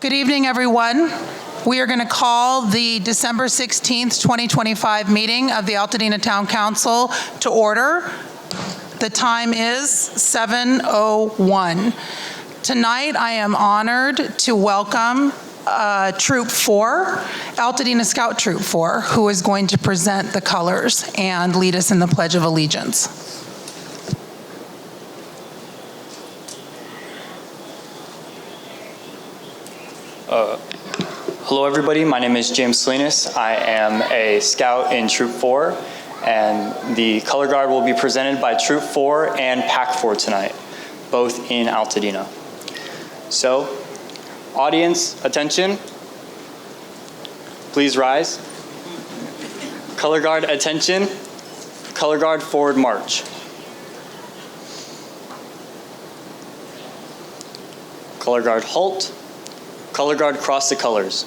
Good evening, everyone. We are going to call the December 16th, 2025 meeting of the Altadena Town Council to order. The time is 7:01. Tonight, I am honored to welcome Troop 4, Altadena Scout Troop 4, who is going to present the colors and lead us in the Pledge of Allegiance. Hello everybody, my name is James Salinas. I am a scout in Troop 4, and the color guard will be presented by Troop 4 and Pack 4 tonight, both in Altadena. So, audience, attention. Please rise. Color guard, attention. Color guard, forward march. Color guard, halt. Color guard, cross the colors.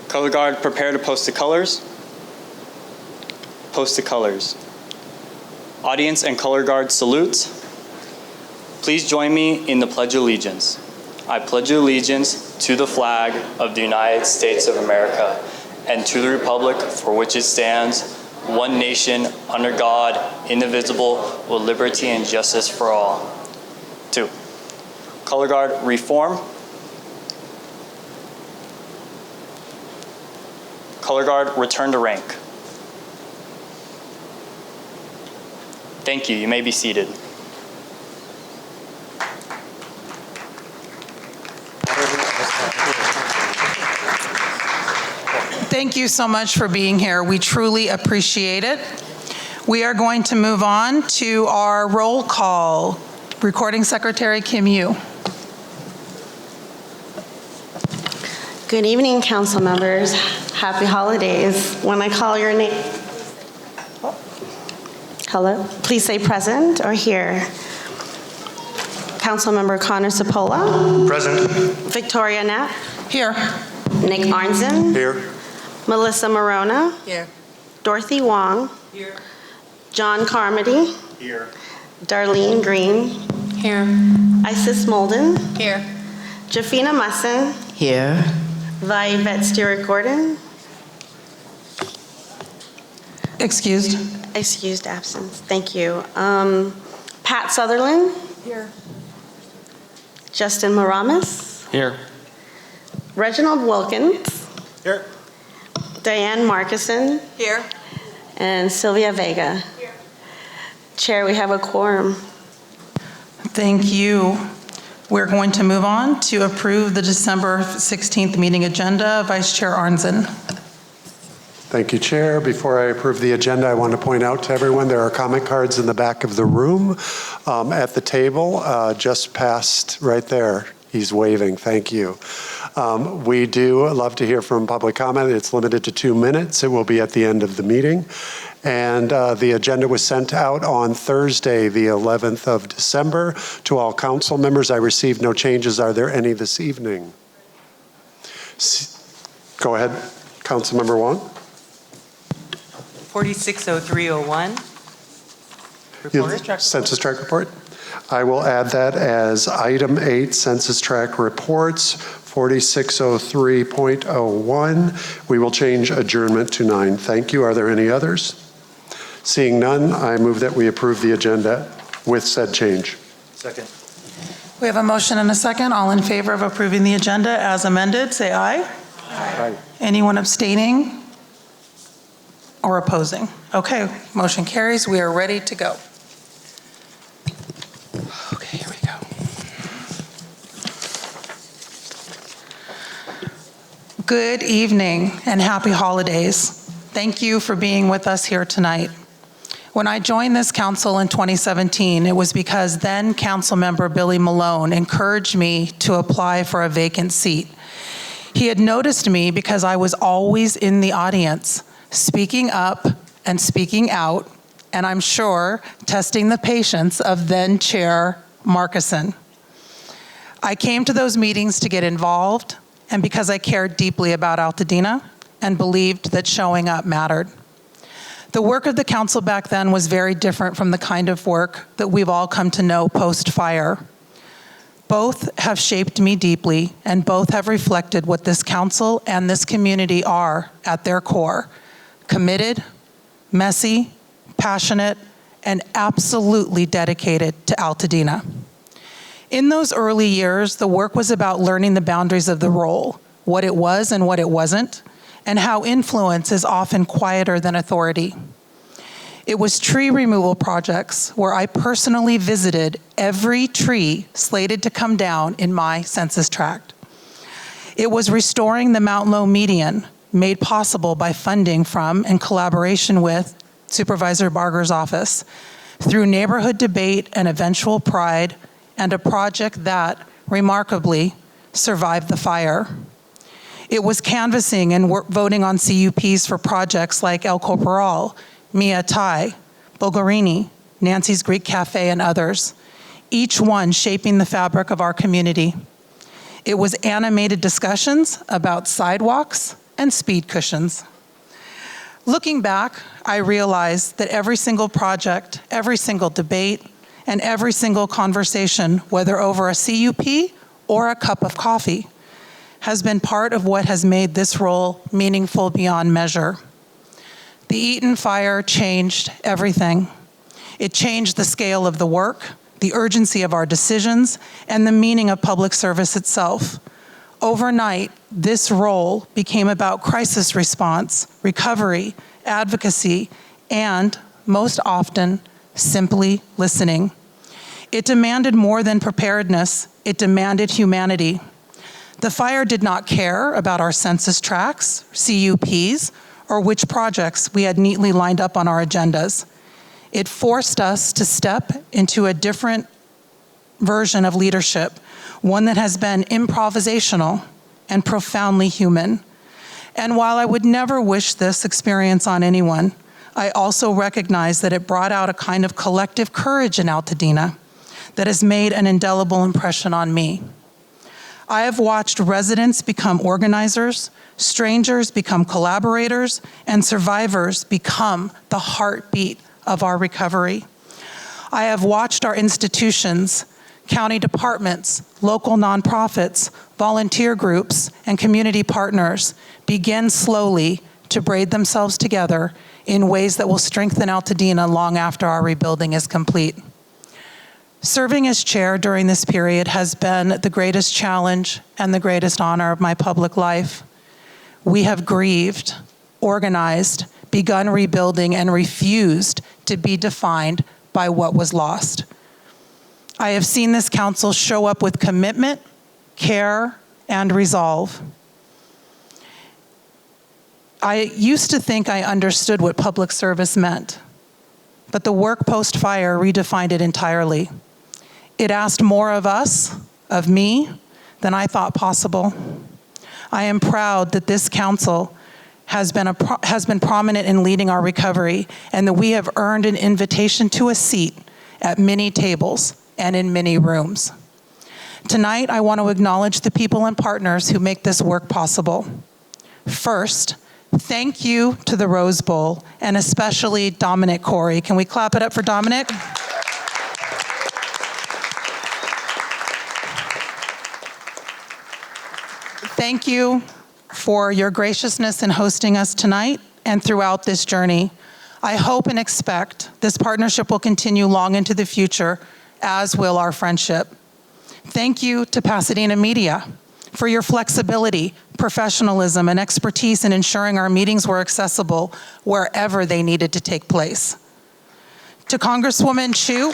Color guard, prepare to post the colors. Post the colors. Audience and color guard salutes. Please join me in the Pledge of Allegiance. I pledge allegiance to the flag of the United States of America and to the republic for which it stands, one nation, under God, indivisible, with liberty and justice for all. 2. Color guard, reform. Color guard, return to rank. Thank you. You may be seated. Thank you so much for being here. We truly appreciate it. We are going to move on to our roll call. Recording Secretary Kim Yu. Good evening, council members. Happy holidays. When I call your name, hello, please say present or here. Councilmember Connor Cipolla. Present. Victoria Knapp. Here. Nick Arnzen. Here. Melissa Morona. Here. Dorothy Wong. Here. John Carmody. Here. Darlene Green. Here. Isis Molden. Here. Jafina Musson. Here. Vivette Stewart-Gordon. Excused. Excused absence. Thank you. Pat Sutherland. Here. Justin Maramis. Here. Reginald Wilkins. Here. Diane Markison. Here. And Sylvia Vega. Here. Chair, we have a quorum. Thank you. We're going to move on to approve the December 16th meeting agenda. Vice Chair Arnzen. Thank you, Chair. Before I approve the agenda, I want to point out to everyone there are comment cards in the back of the room at the table, just past right there. He's waving. Thank you. We do love to hear from public comment. It's limited to 2 minutes. It will be at the end of the meeting. And the agenda was sent out on Thursday, the 11th of December, to all council members. I received no changes. Are there any this evening? Go ahead, Councilmember Wong. 460301. Census tract report. I will add that as item 8, census tract reports, 4603.01. We will change adjournment to 9. Thank you. Are there any others? Seeing none, I move that we approve the agenda with said change. Second. We have a motion and a second. All in favor of approving the agenda as amended, say aye. Aye. Anyone abstaining or opposing? Okay, motion carries. We are ready to go. Okay, here we go. Good evening and happy holidays. Thank you for being with us here tonight. When I joined this council in 2017, it was because then council member Billy Malone encouraged me to apply for a vacant seat. He had noticed me because I was always in the audience, speaking up and speaking out, and I'm sure testing the patience of then Chair Markison. I came to those meetings to get involved and because I cared deeply about Altadena and believed that showing up mattered. The work of the council back then was very different from the kind of work that we've all come to know post-fire. Both have shaped me deeply, and both have reflected what this council and this community are at their core: committed, messy, passionate, and absolutely dedicated to Altadena. In those early years, the work was about learning the boundaries of the role, what it was and what it wasn't, and how influence is often quieter than authority. It was tree removal projects where I personally visited every tree slated to come down in my census tract. It was restoring the Mount Low median, made possible by funding from and collaboration with Supervisor Barger's office, through neighborhood debate and eventual pride, and a project that, remarkably, survived the fire. It was canvassing and voting on CUPs for projects like El Corporal, Mia Thai, Bulgarini, Nancy's Greek Cafe, and others, each one shaping the fabric of our community. It was animated discussions about sidewalks and speed cushions. Looking back, I realized that every single project, every single debate, and every single conversation, whether over a CUP or a cup of coffee, has been part of what has made this role meaningful beyond measure. The Eaton fire changed everything. It changed the scale of the work, the urgency of our decisions, and the meaning of public service itself. Overnight, this role became about crisis response, recovery, advocacy, and, most often, simply listening. It demanded more than preparedness, it demanded humanity. The fire did not care about our census tracts, CUPs, or which projects we had neatly lined up on our agendas. It forced us to step into a different version of leadership, one that has been improvisational and profoundly human. And while I would never wish this experience on anyone, I also recognize that it brought out a kind of collective courage in Altadena that has made an indelible impression on me. I have watched residents become organizers, strangers become collaborators, and survivors become the heartbeat of our recovery. I have watched our institutions, county departments, local nonprofits, volunteer groups, and community partners begin slowly to braid themselves together in ways that will strengthen Altadena long after our rebuilding is complete. Serving as chair during this period has been the greatest challenge and the greatest honor of my public life. We have grieved, organized, begun rebuilding, and refused to be defined by what was lost. I have seen this council show up with commitment, care, and resolve. I used to think I understood what public service meant, but the work post-fire redefined it entirely. It asked more of us, of me, than I thought possible. I am proud that this council has been prominent in leading our recovery, and that we have earned an invitation to a seat at many tables and in many rooms. Tonight, I want to acknowledge the people and partners who make this work possible. First, thank you to the Rose Bowl, and especially Dominic Corey. Can we clap it up for Dominic? Thank you for your graciousness in hosting us tonight and throughout this journey. I hope and expect this partnership will continue long into the future, as will our friendship. Thank you to Pasadena Media for your flexibility, professionalism, and expertise in ensuring our meetings were accessible wherever they needed to take place. To Congresswoman Chu,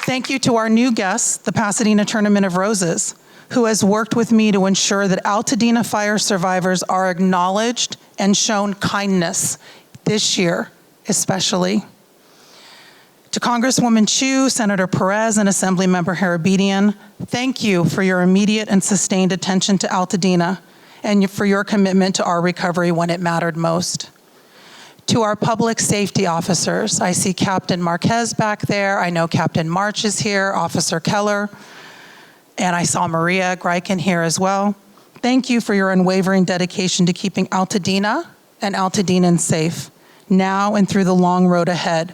thank you to our new guest, the Pasadena Tournament of Roses, who has worked with me to ensure that Altadena fire survivors are acknowledged and shown kindness this year, especially. To Congresswoman Chu, Senator Perez, and Assemblymember Harabedian, thank you for your immediate and sustained attention to Altadena and for your commitment to our recovery when it mattered most. To our public safety officers, I see Captain Marquez back there. I know Captain March is here, Officer Keller, and I saw Maria Greiken here as well. Thank you for your unwavering dedication to keeping Altadena and Altadenans safe, now and through the long road ahead.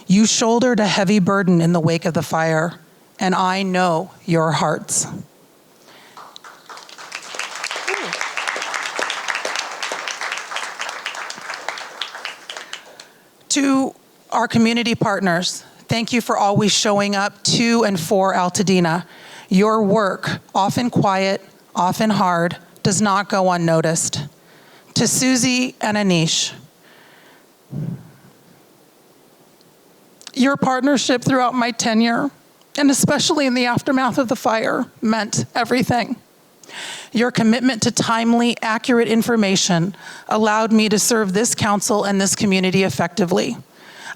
You shouldered a heavy burden in the wake of the fire, and I know your hearts. To our community partners, thank you for always showing up to and for Altadena. Your work, often quiet, often hard, does not go unnoticed. To Susie and Anish, your partnership throughout my tenure, and especially in the aftermath of the fire, meant everything. Your commitment to timely, accurate information allowed me to serve this council and this community effectively.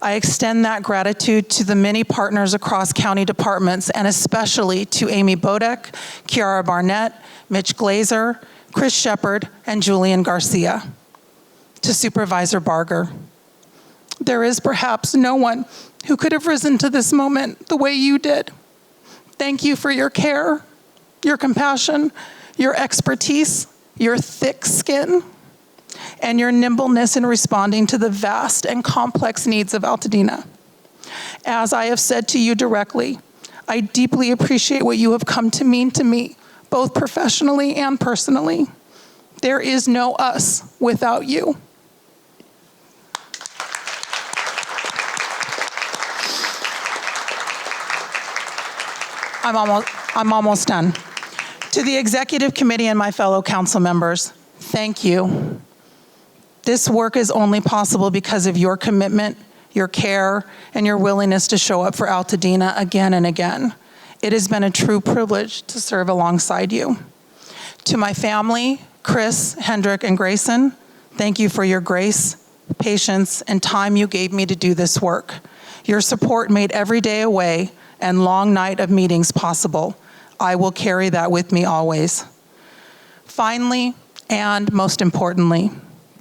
I extend that gratitude to the many partners across county departments, and especially to Amy Bodek, Kiara Barnett, Mitch Glazer, Chris Shepard, and Julian Garcia. To Supervisor Barger, there is perhaps no one who could have risen to this moment the way you did. Thank you for your care, your compassion, your expertise, your thick skin, and your nimbleness in responding to the vast and complex needs of Altadena. As I have said to you directly, I deeply appreciate what you have come to mean to me, both professionally and personally. There is no us without you. I'm almost done. To the executive committee and my fellow council members, thank you. This work is only possible because of your commitment, your care, and your willingness to show up for Altadena again and again. It has been a true privilege to serve alongside you. To my family, Chris, Hendrik, and Grayson, thank you for your grace, patience, and time you gave me to do this work. Your support made every day a way and long night of meetings possible. I will carry that with me always. Finally, and most importantly,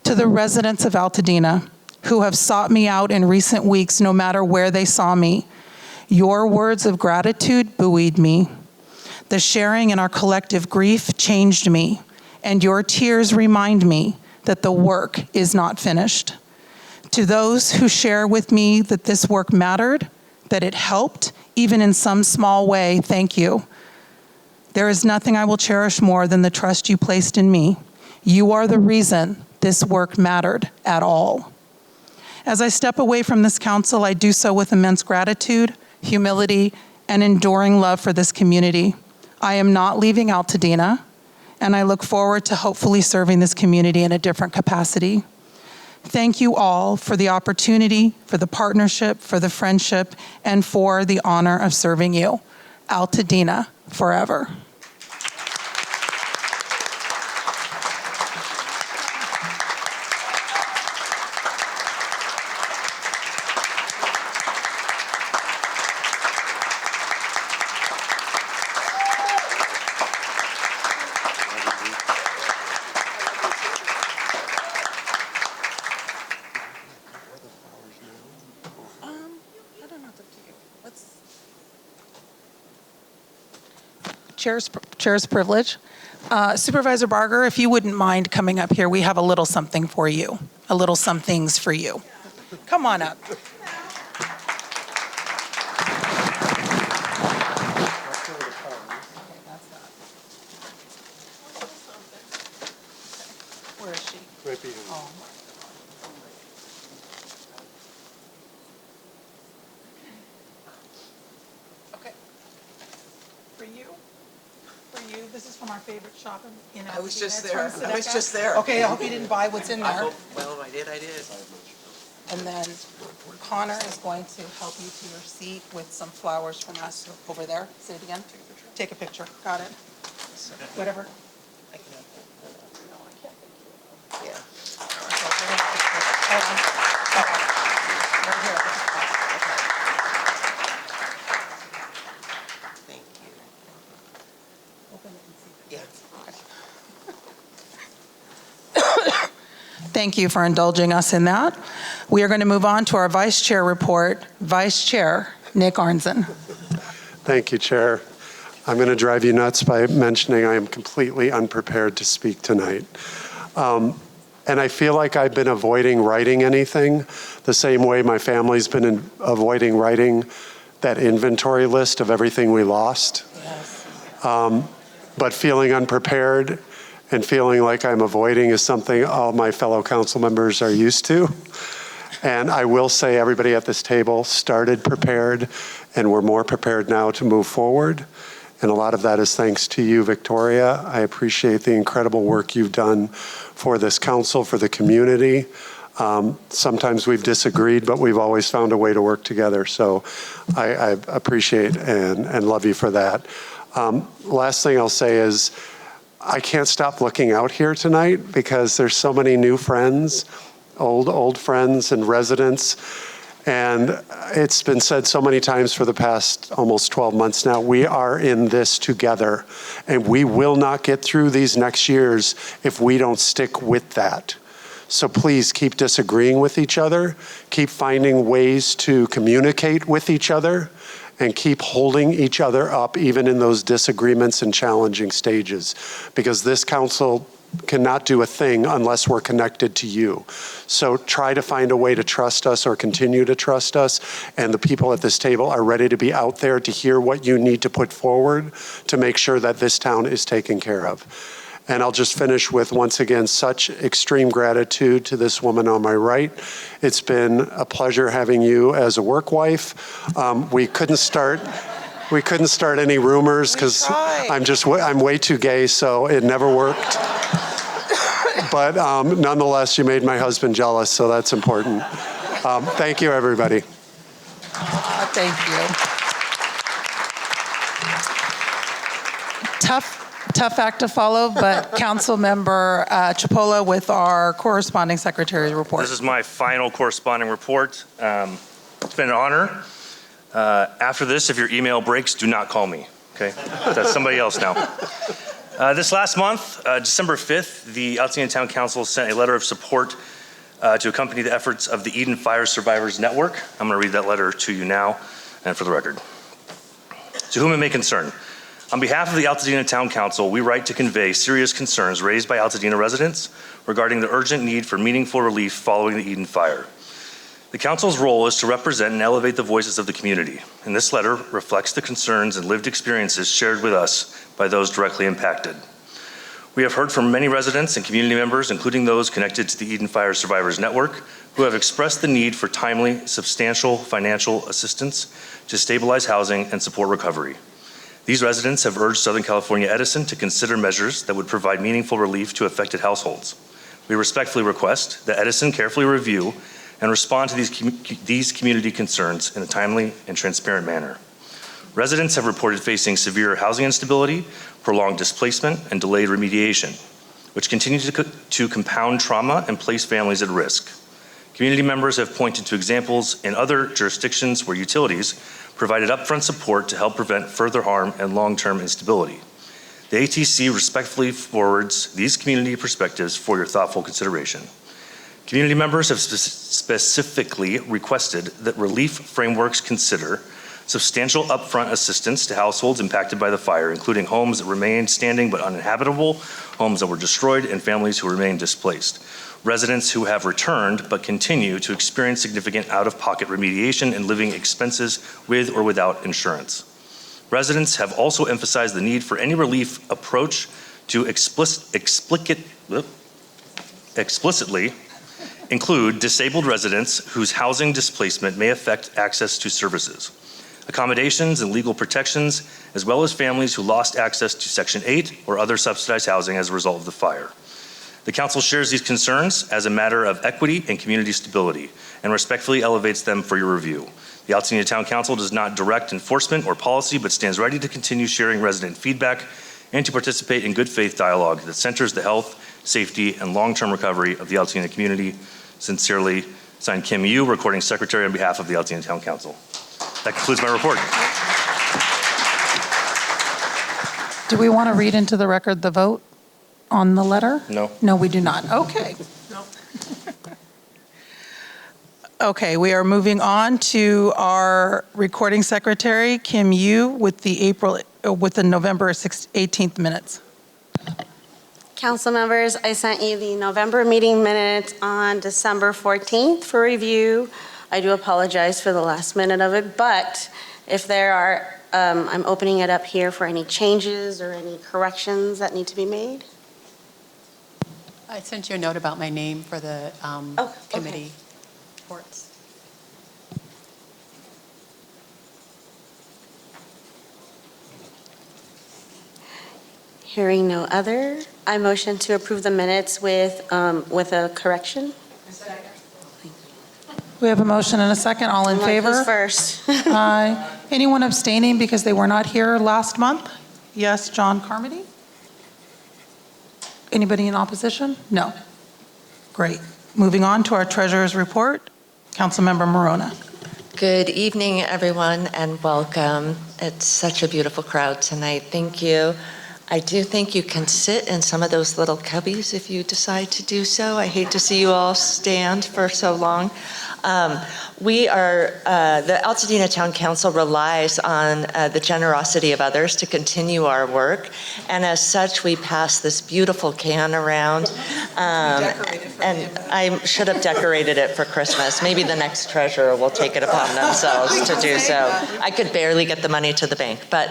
to the residents of Altadena who have sought me out in recent weeks no matter where they saw me, your words of gratitude buoyed me. The sharing in our collective grief changed me, and your tears remind me that the work is not finished. To those who share with me that this work mattered, that it helped, even in some small way, thank you. There is nothing I will cherish more than the trust you placed in me. You are the reason this work mattered at all. As I step away from this council, I do so with immense gratitude, humility, and enduring love for this community. I am not leaving Altadena, and I look forward to hopefully serving this community in a different capacity. Thank you all for the opportunity, for the partnership, for the friendship, and for the honor of serving you. Altadena forever. Chair's privilege. Supervisor Barger, if you wouldn't mind coming up here, we have a little something for you, a little somethings for you. Come on up. Where is she? Right behind. Oh. Okay. For you. This is from our favorite shop in Altadena. I was just It's there. from I was Sedeka. just there. Okay, I hope you didn't buy what's in there. Well, I did. And then Connor is going to help you to your seat with some flowers from us over there. Say it again. Take a picture. Got it. Whatever. Yeah. Hold on. Right here. Thank you. Open it and see. Yeah. Thank you for indulging us in that. We are going to move on to our Vice Chair report. Vice Chair Nick Arnzen. Thank you, Chair. I'm going to drive you nuts by mentioning I am completely unprepared to speak tonight. And I feel like I've been avoiding writing anything the same way my family's been avoiding writing that inventory list of everything we lost. Yes. But feeling unprepared and feeling like I'm avoiding is something all my fellow council members are used to. And I will say everybody at this table started prepared, and we're more prepared now to move forward. And a lot of that is thanks to you, Victoria. I appreciate the incredible work you've done for this council, for the community. Sometimes we've disagreed, but we've always found a way to work together. So I appreciate and love you for that. Last thing I'll say is I can't stop looking out here tonight because there's so many new friends, old friends and residents. And it's been said so many times for the past almost 12 months now, we are in this together. And we will not get through these next years if we don't stick with that. So please keep disagreeing with each other, keep finding ways to communicate with each other, and keep holding each other up even in those disagreements and challenging stages. Because this council cannot do a thing unless we're connected to you. So try to find a way to trust us or continue to trust us. And the people at this table are ready to be out there to hear what you need to put forward to make sure that this town is taken care of. And I'll just finish with, once again, such extreme gratitude to this woman on my right. It's been a pleasure having you as a work wife. We couldn't start any rumors because I'm way too gay, so it never worked. But nonetheless, you made my husband jealous, so that's important. Thank you, everybody. Thank you. Tough act to follow, but Council Member Chipola with our corresponding secretary report. This is my final corresponding report. It's been an honor. After this, if your email breaks, do not call me, okay? That's somebody else now. This last month, December 5th, the Altadena Town Council sent a letter of support to accompany the efforts of the Eden Fire Survivors Network. I'm going to read that letter to you now and for the record. To whom it may concern. On behalf of the Altadena Town Council, we write to convey serious concerns raised by Altadena residents regarding the urgent need for meaningful relief following the Eden fire. The Council's role is to represent and elevate the voices of the community, and this letter reflects the concerns and lived experiences shared with us by those directly impacted. We have heard from many residents and community members, including those connected to the Eden Fire Survivors Network, who have expressed the need for timely, substantial financial assistance to stabilize housing and support recovery. These residents have urged Southern California Edison to consider measures that would provide meaningful relief to affected households. We respectfully request that Edison carefully review and respond to these community concerns in a timely and transparent manner. Residents have reported facing severe housing instability, prolonged displacement, and delayed remediation, which continue to compound trauma and place families at risk. Community members have pointed to examples in other jurisdictions where utilities provided upfront support to help prevent further harm and long-term instability. The ATC respectfully forwards these community perspectives for your thoughtful consideration. Community members have specifically requested that relief frameworks consider substantial upfront assistance to households impacted by the fire, including homes that remained standing but uninhabitable, homes that were destroyed, and families who remain displaced. Residents who have returned but continue to experience significant out-of-pocket remediation and living expenses with or without insurance. Residents have also emphasized the need for any relief approach to explicitly include disabled residents whose housing displacement may affect access to services, accommodations and legal protections, as well as families who lost access to Section 8 or other subsidized housing as a result of the fire. The Council shares these concerns as a matter of equity and community stability and respectfully elevates them for your review. The Altadena Town Council does not direct enforcement or policy, but stands ready to continue sharing resident feedback and to participate in good faith dialogue that centers the health, safety, and long-term recovery of the Altadena community. Sincerely, signed Kim Yu, Recording Secretary on behalf of the Altadena Town Council. That concludes my report. Do we want to read into the record the vote on the letter? No. No, we do not. Okay. No. Okay, we are moving on to our recording secretary, Kim Yu, with the April with the November 18th minutes? Council members, I sent you the November meeting minutes on December 14th for review. I do apologize for the last minute of it, but if there are, I'm opening it up here for any changes or any corrections that need to be made. I sent you a note about my name for the okay. committee reports. Hearing no other, I motion to approve the minutes with a correction. We have a motion and a second. All in Who's favor? first? Aye. Anyone abstaining because they were not here last month? Yes, John Carmody? Anybody in opposition? No. Great. Moving on to our treasurer's report. Councilmember Morona. Good evening, everyone, and welcome. It's such a beautiful crowd tonight. Thank you. I do think you can sit in some of those little cubbies if you decide to do so. I hate to see you all stand for so long. The Altadena Town Council relies on the generosity of others to continue our work, and as such, we pass this beautiful can around. And I should have decorated it for Christmas. Maybe the next treasurer will take it upon themselves to do so. I could barely get the money to the bank, but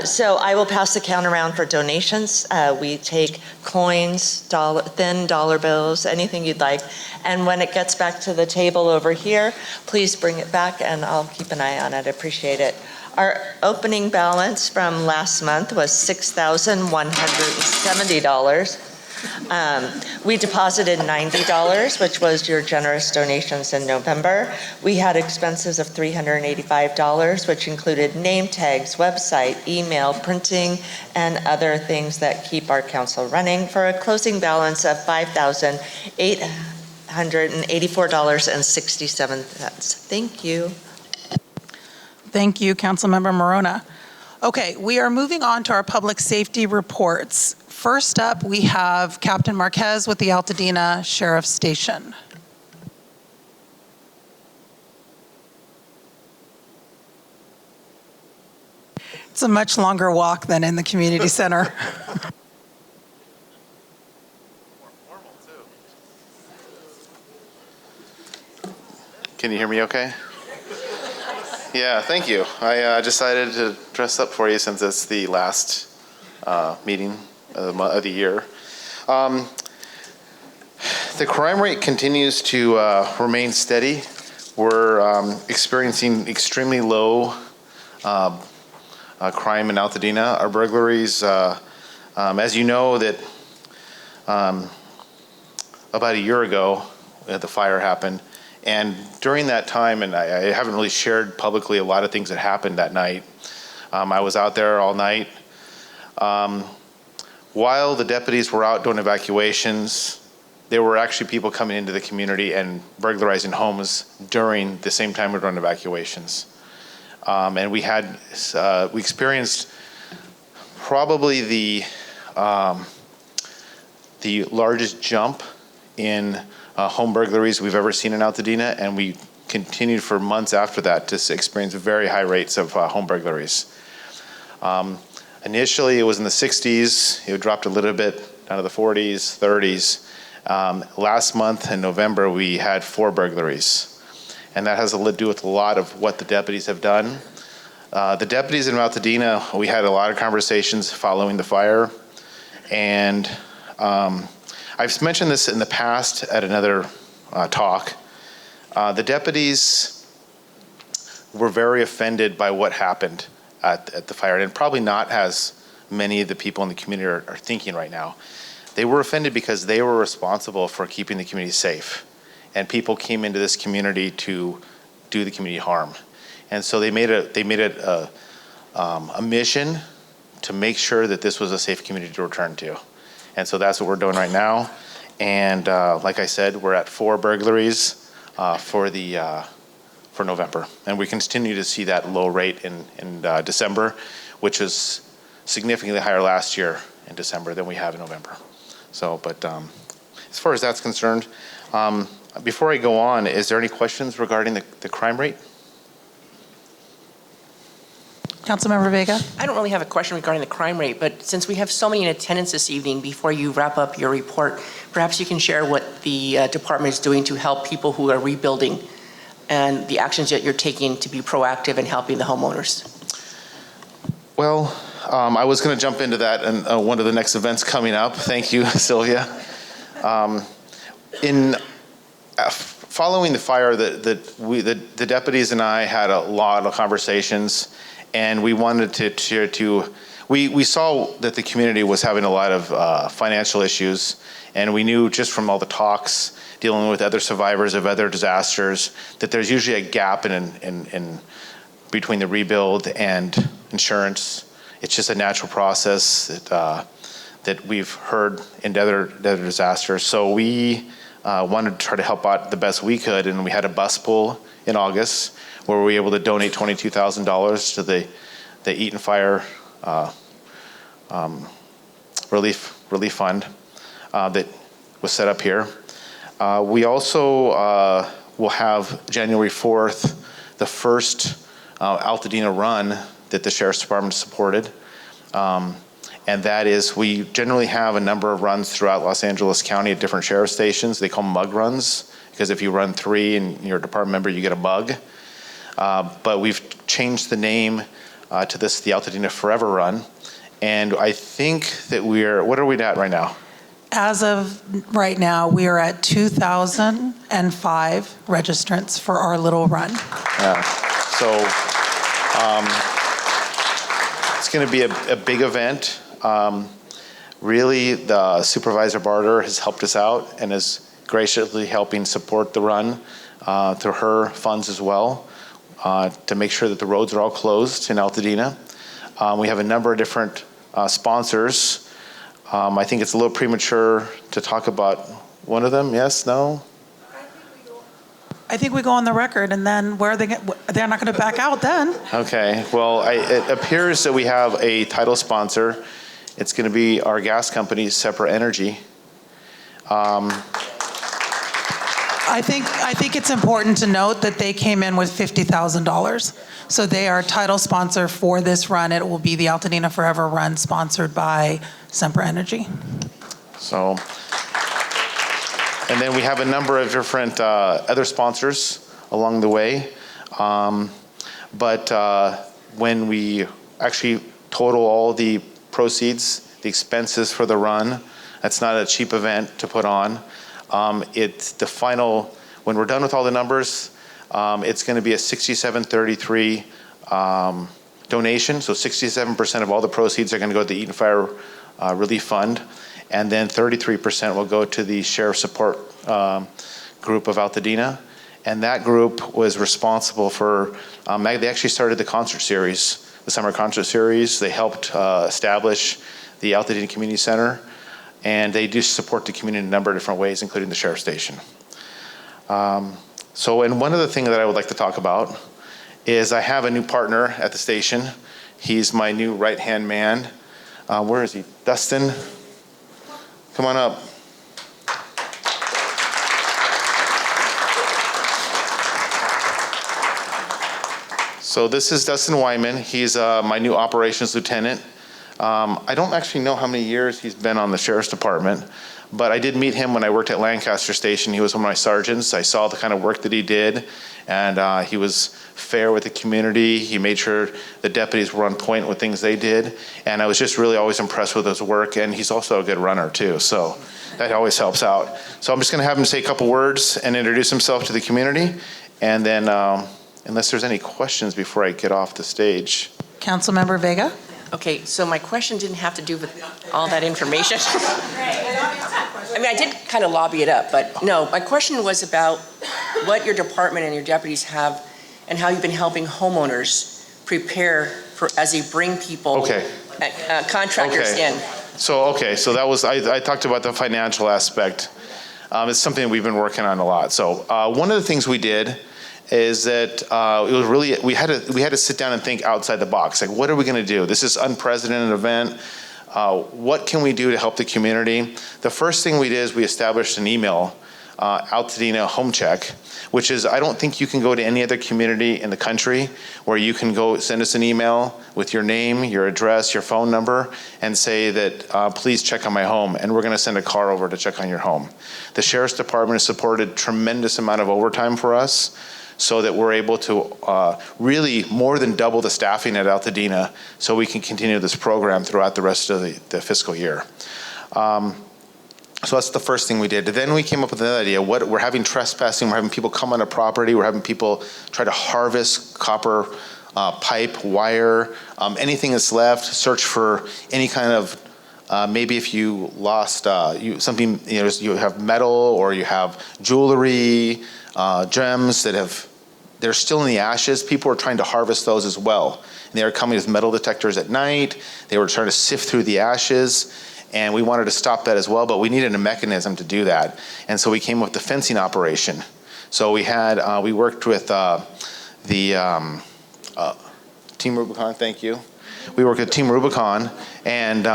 so I will pass the count around for donations. We take coins, thin dollar bills, anything you'd like. And when it gets back to the table over here, please bring it back and I'll keep an eye on it. I appreciate it. Our opening balance from last month was $6,170. We deposited $90, which was your generous donations in November. We had expenses of $385, which included name tags, website, email, printing, and other things that keep our council running, for a closing balance of $5,884.67. Thank you. Thank you, Councilmember Morona. Okay, we are moving on to our public safety reports. First up, we have Captain Marquez with the Altadena Sheriff's Station. It's a much longer walk than in the community center. Can you hear me okay? Yeah, thank you. I decided to dress up for you since it's the last meeting of the year. The crime rate continues to remain steady. We're experiencing extremely low crime in Altadena. Our burglaries, as you know, that about a year ago, the fire happened. And during that time, and I haven't really shared publicly a lot of things that happened that night. I was out there all night. While the deputies were out doing evacuations, there were actually people coming into the community and burglarizing homes during the same time we were doing evacuations. And we experienced probably the largest jump in home burglaries we've ever seen in Altadena, and we continued for months after that to experience very high rates of home burglaries. Initially, it was in the 60s. It dropped a little bit down to the 40s, 30s. Last month in November, we had 4 burglaries. And that has to do with a lot of what the deputies have done. The deputies in Altadena, we had a lot of conversations following the fire. And I've mentioned this in the past at another talk. The deputies were very offended by what happened at the fire, and probably not as many of the people in the community are thinking right now. They were offended because they were responsible for keeping the community safe, and people came into this community to do the community harm. And so they made it a mission to make sure that this was a safe community to return to. And so that's what we're doing right now. And like I said, we're at 4 burglaries for November. And we continue to see that low rate in December, which was significantly higher last year in December than we have in November. So, but as far as that's concerned, before I go on, is there any questions regarding the crime rate? Councilmember Vega? I don't really have a question regarding the crime rate, but since we have so many in attendance this evening, before you wrap up your report, perhaps you can share what the department is doing to help people who are rebuilding and the actions that you're taking to be proactive in helping the homeowners. Well, I was going to jump into that in one of the next events coming up. Thank you, Sylvia. Following the fire, the deputies and I had a lot of conversations, and we wanted we saw that the community was having a lot of financial issues, and we knew just from all the talks dealing with other survivors of other disasters that there's usually a gap in between the rebuild and insurance. It's just a natural process that we've heard in other disasters. So we wanted to try to help out the best we could, and we had a bus pull in August where we were able to donate $22,000 to the Eaton Fire relief fund that was set up here. We also will have January 4th, the first Altadena run that the Sheriff's Department supported. And that is, we generally have a number of runs throughout Los Angeles County at different sheriff stations. They call them mug runs, because if you run 3 and you're a department member, you get a mug. But we've changed the name to the Altadena Forever Run. And I think that what are we at right now? As of right now, we are at 2,005 registrants for our little run. Yeah. So it's going to be a big event. Really, the Supervisor Barter has helped us out and is graciously helping support the run through her funds as well to make sure that the roads are all closed in Altadena. We have a number of different sponsors. I think it's a little premature to talk about one of them. Yes? No? I think we go on the record, and then they're not going to back out then. Okay. Well, it appears that we have a title sponsor. It's going to be our gas company, Separate Energy. I think it's important to note that they came in with $50,000. So they are title sponsor for this run. It will be the Altadena Forever Run, sponsored by Semper Energy. So, and then we have a number of different other sponsors along the way. But when we actually total all the proceeds, the expenses for the run, that's not a cheap event to put on. It's the final, when we're done with all the numbers, it's going to be a 67-33 donation. So 67% of all the proceeds are going to go to the Eaton Fire Relief Fund, and then 33% will go to the Sheriff Support Group of Altadena. And that group was responsible for, they actually started the concert series, the summer concert series. They helped establish the Altadena Community Center, and they do support the community in a number of different ways, including the Sheriff's Station. And one other thing that I would like to talk about is I have a new partner at the station. He's my new right-hand man. Where is he? Dustin, come on up. So this is Dustin Wyman. He's my new operations lieutenant. I don't actually know how many years he's been on the Sheriff's Department, but I did meet him when I worked at Lancaster Station. He was one of my sergeants. I saw the kind of work that he did, and he was fair with the community. He made sure the deputies were on point with things they did, and I was just really always impressed with his work, and he's also a good runner too, so that always helps out. So I'm just gonna have him say a couple words and introduce himself to the community, and then unless there's any questions before I get off the stage. Councilmember Vega? Okay, so my question didn't have to do with all that information. I mean, I did kind of lobby it up, but no, my question was about what your department and your deputies have and how you've been helping homeowners prepare for as they bring people, contractors in. So that was, I talked about the financial aspect. It's something we've been working on a lot. So one of the things we did is that it was really, we had to sit down and think outside the box. Like, what are we going to do? This is unprecedented event. What can we do to help the community? The first thing we did is we established an email Altadena Home Check, which is, I don't think you can go to any other community in the country where you can go send us an email with your name, your address, your phone number, and say that, please check on my home, and we're gonna send a car over to check on your home. The Sheriff's Department has supported tremendous amount of overtime for us so that we're able to really more than double the staffing at Altadena so we can continue this program throughout the rest of the fiscal year. So that's the first thing we did. Then we came up with another idea. We're having trespassing, we're having people come on a property, we're having people try to harvest copper pipe, wire, anything that's left, search for any kind of, maybe if you lost something, you have metal or you have jewelry, gems they're still in the ashes. People are trying to harvest those as well. And they are coming with metal detectors at night. They were trying to sift through the ashes. And we wanted to stop that as well, but we needed a mechanism to do that. And so we came up with the fencing operation. So we worked with the Team Rubicon, thank you. We worked with Team Rubicon, and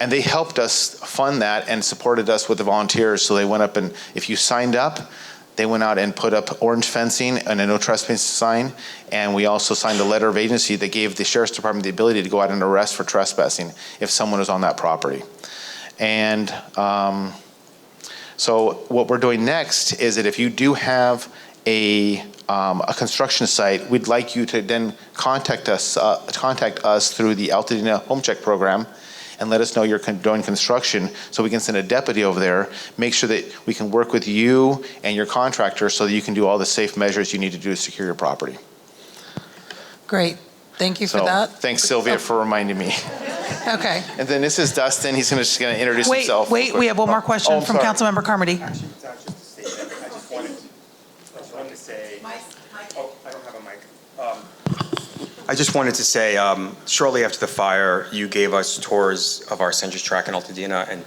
they helped us fund that and supported us with the volunteers. So they went up, and if you signed up, they went out and put up orange fencing and a no trespassing sign. And we also signed a letter of agency that gave the Sheriff's Department the ability to go out and arrest for trespassing if someone was on that property. And so what we're doing next is that if you do have a construction site, we'd like you to then contact us through the Altadena Home Check program and let us know you're doing construction so we can send a deputy over there, make sure that we can work with you and your contractor so that you can do all the safe measures you need to do to secure your property. Great. Thank you for that. Thanks, Sylvia, for reminding me. Okay. And then this is Dustin. He's just going to introduce himself. Wait, we have one more question from Councilmember Carmody. Actually, it's not just a statement. I just wanted to say, oh, I don't have a mic. I just wanted to say, shortly after the fire, you gave us tours of our census tract in Altadena, and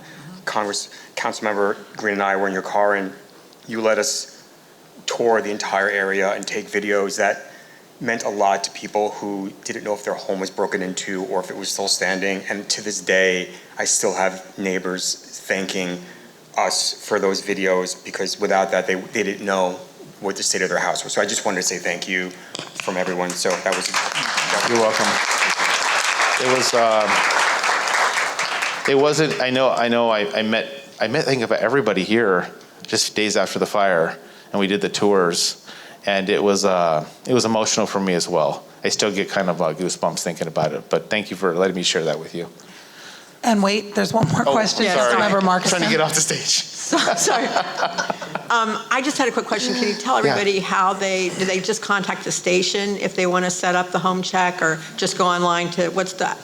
Councilmember Green and I were in your car, and you let us tour the entire area and take videos. That meant a lot to people who didn't know if their home was broken into or if it was still standing. And to this day, I still have neighbors thanking us for those videos, because without that, they didn't know what the state of their house was. So I just wanted to say thank you from everyone. So that was. You're welcome. It wasn't. I know. I met. I think about everybody here just days after the fire, and we did the tours, and it was emotional for me as well. I still get kind of goosebumps thinking about it. But thank you for letting me share that with you. And wait, there's one more question. Sorry. Councilmember Marcus. Trying to get off the stage. Sorry. I just had a quick question. Can you tell everybody how do they just contact the station if they want to set up the home check, or just go online to what's the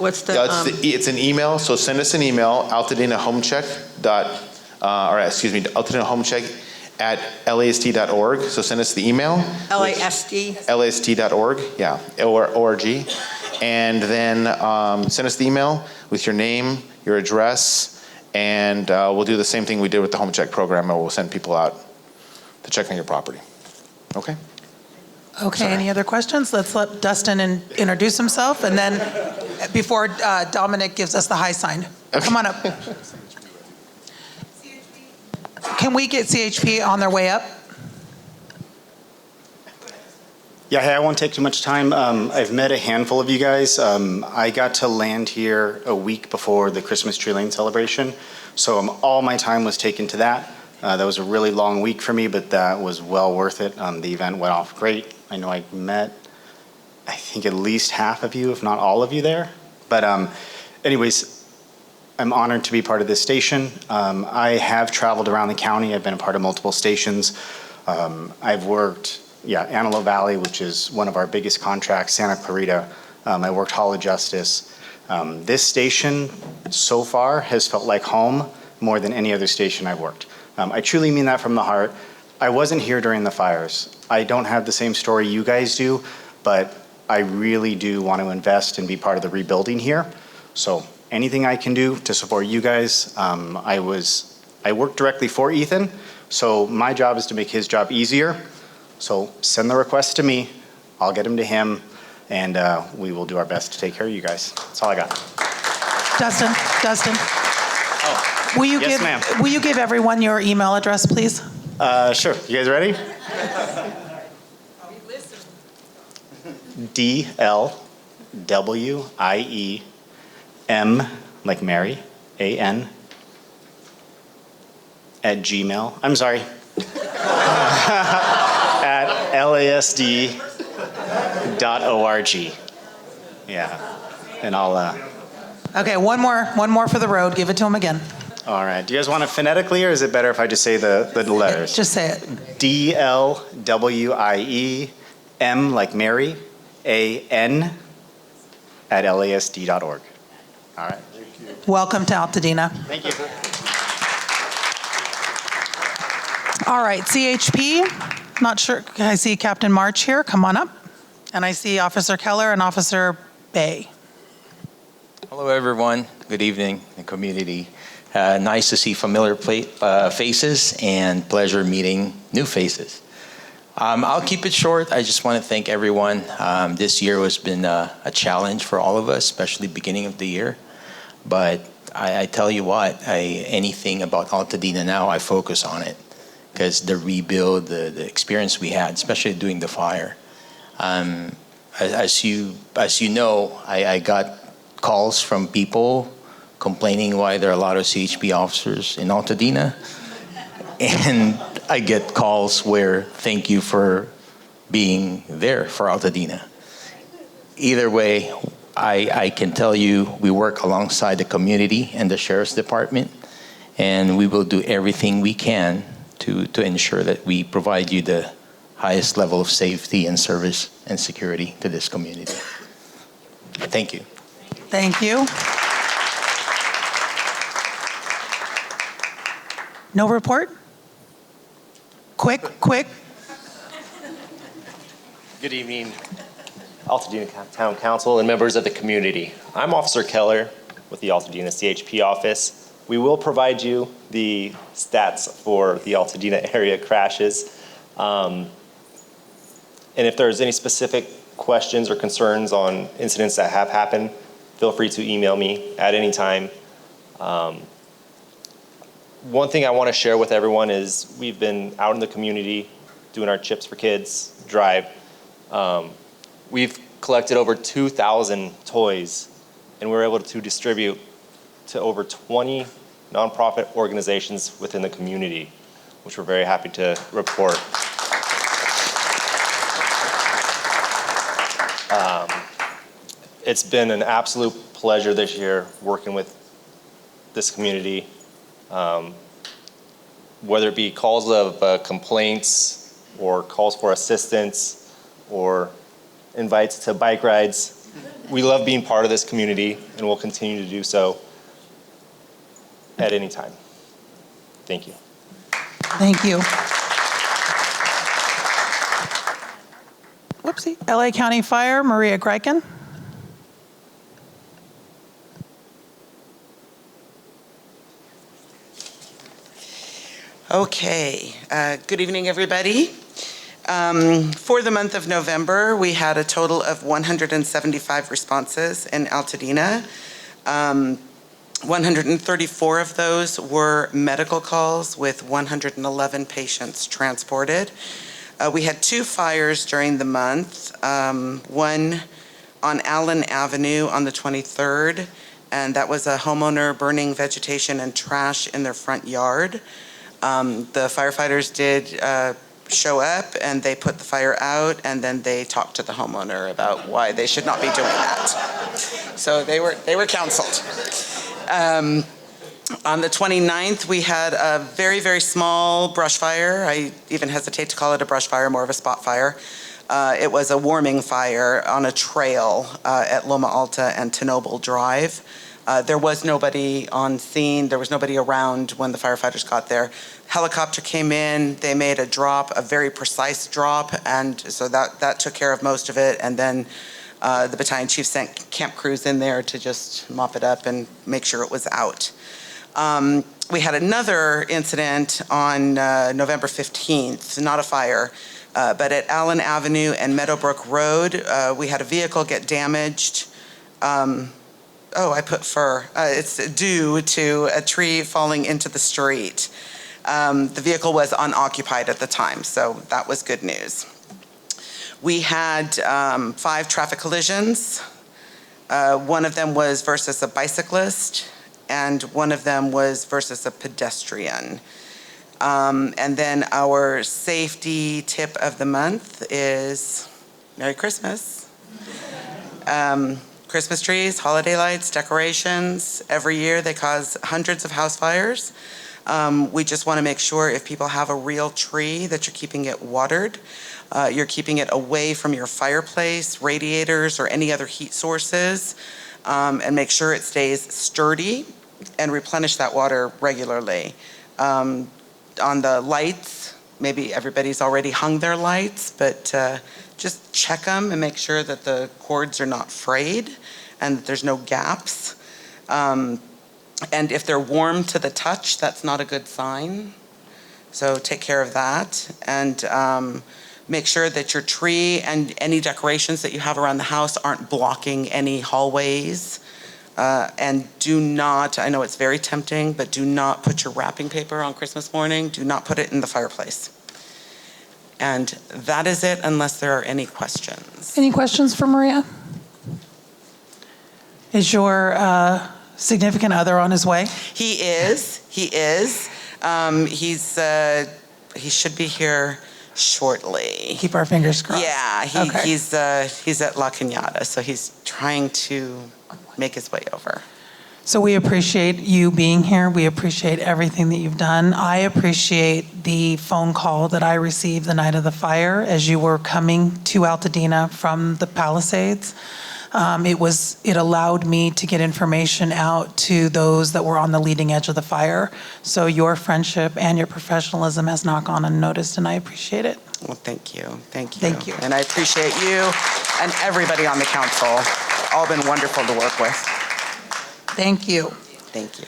it's an email. So send us an email, Altadena Homecheck Altadena Homecheck at LASD.org. So send us the email. LASD? LASD.org, yeah, or ORG. And then send us the email with your name, your address, and we'll do the same thing we did with the home check program, and we'll send people out to check on your property. Okay? Okay, Sorry. any other questions? Let's let Dustin introduce himself, and then before Dominic gives us the high sign. Okay. Come on up. Can we get CHP on their way up? Yeah, hey, I won't take too much time. I've met a handful of you guys. I got to land here a week before the Christmas tree lane celebration, so all my time was taken to that. That was a really long week for me, but that was well worth it. The event went off great. I know I met, I think, at least half of you, if not all of you there. But anyways, I'm honored to be part of this station. I have traveled around the county. I've been a part of multiple stations. I've worked Antelope Valley, which is one of our biggest contracts, Santa Clarita. I worked Hall of Justice. This station so far has felt like home more than any other station I've worked. I truly mean that from the heart. I wasn't here during the fires. I don't have the same story you guys do, but I really do want to invest and be part of the rebuilding here. So anything I can do to support you guys. I work directly for Ethan, so my job is to make his job easier. So send the request to me, I'll get them to him, and we will do our best to take care of you guys. That's all I got. Dustin. Oh, Will you yes, ma'am. give everyone your email address, please? Sure. You guys ready? DLWIEM, like Mary, AN, at Gmail. I'm sorry. At lasd.org. Yeah. And I'll. Okay, one more for the road. Give it to him again. All right. Do you guys want it phonetically, or is it better if I just say the letters? Just say it. DLWIEM, like Mary, AN, at lasd.org. All right. Welcome to Altadena. Thank you. All right, CHP. Not sure. I see Captain March here. Come on up. And I see Officer Keller and Officer Bay. Hello, everyone. Good evening, the community. Nice to see familiar faces and pleasure meeting new faces. I'll keep it short. I just want to thank everyone. This year has been a challenge for all of us, especially beginning of the year. But I tell you what, anything about Altadena now, I focus on it because the rebuild, the experience we had, especially doing the fire. As you know, I got calls from people complaining why there are a lot of CHP officers in Altadena. And I get calls where thank you for being there for Altadena. Either way, I can tell you we work alongside the community and the Sheriff's Department, and we will do everything we can to ensure that we provide you the highest level of safety and service and security to this community. Thank you. Thank you. No report? Quick. Good evening, Altadena Town Council and members of the community. I'm Officer Keller with the Altadena CHP office. We will provide you the stats for the Altadena area crashes. And if there's any specific questions or concerns on incidents that have happened, feel free to email me at any time. One thing I want to share with everyone is we've been out in the community doing our Chips for Kids drive. We've collected over 2,000 toys, and we're able to distribute to over 20 nonprofit organizations within the community, which we're very happy to report. It's been an absolute pleasure this year working with this community. Whether it be calls of complaints or calls for assistance or invites to bike rides, we love being part of this community and we'll continue to do so at any time. Thank you. Thank you. Whoopsie. LA County Fire, Maria Greiken. Okay, good evening, everybody. For the month of November, we had a total of 175 responses in Altadena. 134 of those were medical calls with 111 patients transported. We had 2 fires during the month, one on Allen Avenue on the 23rd, and that was a homeowner burning vegetation and trash in their front yard. The firefighters did show up and they put the fire out, and then they talked to the homeowner about why they should not be doing that. So they were counseled. On the 29th, we had a very, very small brush fire. I even hesitate to call it a brush fire, more of a spot fire. It was a warming fire on a trail at Loma Alta and Tenoble Drive. There was nobody on scene. There was nobody around when the firefighters got there. Helicopter came in. They made a drop, a very precise drop, and so that took care of most of it. And then the battalion chief sent camp crews in there to just mop it up and make sure it was out. We had another incident on November 15th, not a fire, but at Allen Avenue and Meadowbrook Road, we had a vehicle get damaged. I put fur. It's due to a tree falling into the street. The vehicle was unoccupied at the time, so that was good news. We had 5 traffic collisions. One of them was versus a bicyclist, and one of them was versus a pedestrian. And then our safety tip of the month is Merry Christmas. Christmas trees, holiday lights, decorations. Every year they cause hundreds of house fires. We just want to make sure if people have a real tree that you're keeping it watered. You're keeping it away from your fireplace, radiators, or any other heat sources, and make sure it stays sturdy and replenish that water regularly. On the lights, maybe everybody's already hung their lights, but just check them and make sure that the cords are not frayed and that there's no gaps. And if they're warm to the touch, that's not a good sign. So take care of that. And make sure that your tree and any decorations that you have around the house aren't blocking any hallways. And do not, I know it's very tempting, but do not put your wrapping paper on Christmas morning. Do not put it in the fireplace. And that is it, unless there are any questions. Any questions for Maria? Is your significant other on his way? He is. He should be here shortly. Keep our fingers crossed. Yeah, Okay. he's at La Cañada, so he's trying to make his way over. So we appreciate you being here. We appreciate everything that you've done. I appreciate the phone call that I received the night of the fire as you were coming to Altadena from the Palisades. It allowed me to get information out to those that were on the leading edge of the fire. So your friendship and your professionalism has not gone unnoticed, and I appreciate it. Well, thank you. Thank you. Thank you. And I appreciate you and everybody on the council. All been wonderful to work with. Thank you. Thank you.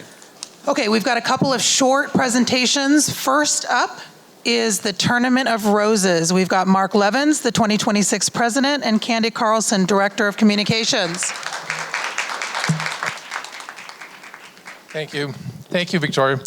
Okay, we've got a couple of short presentations. First up is the Tournament of Roses. We've got Mark Levins, the 2026 president, and Candy Carlson, director of communications. Thank you. Thank you, Victoria.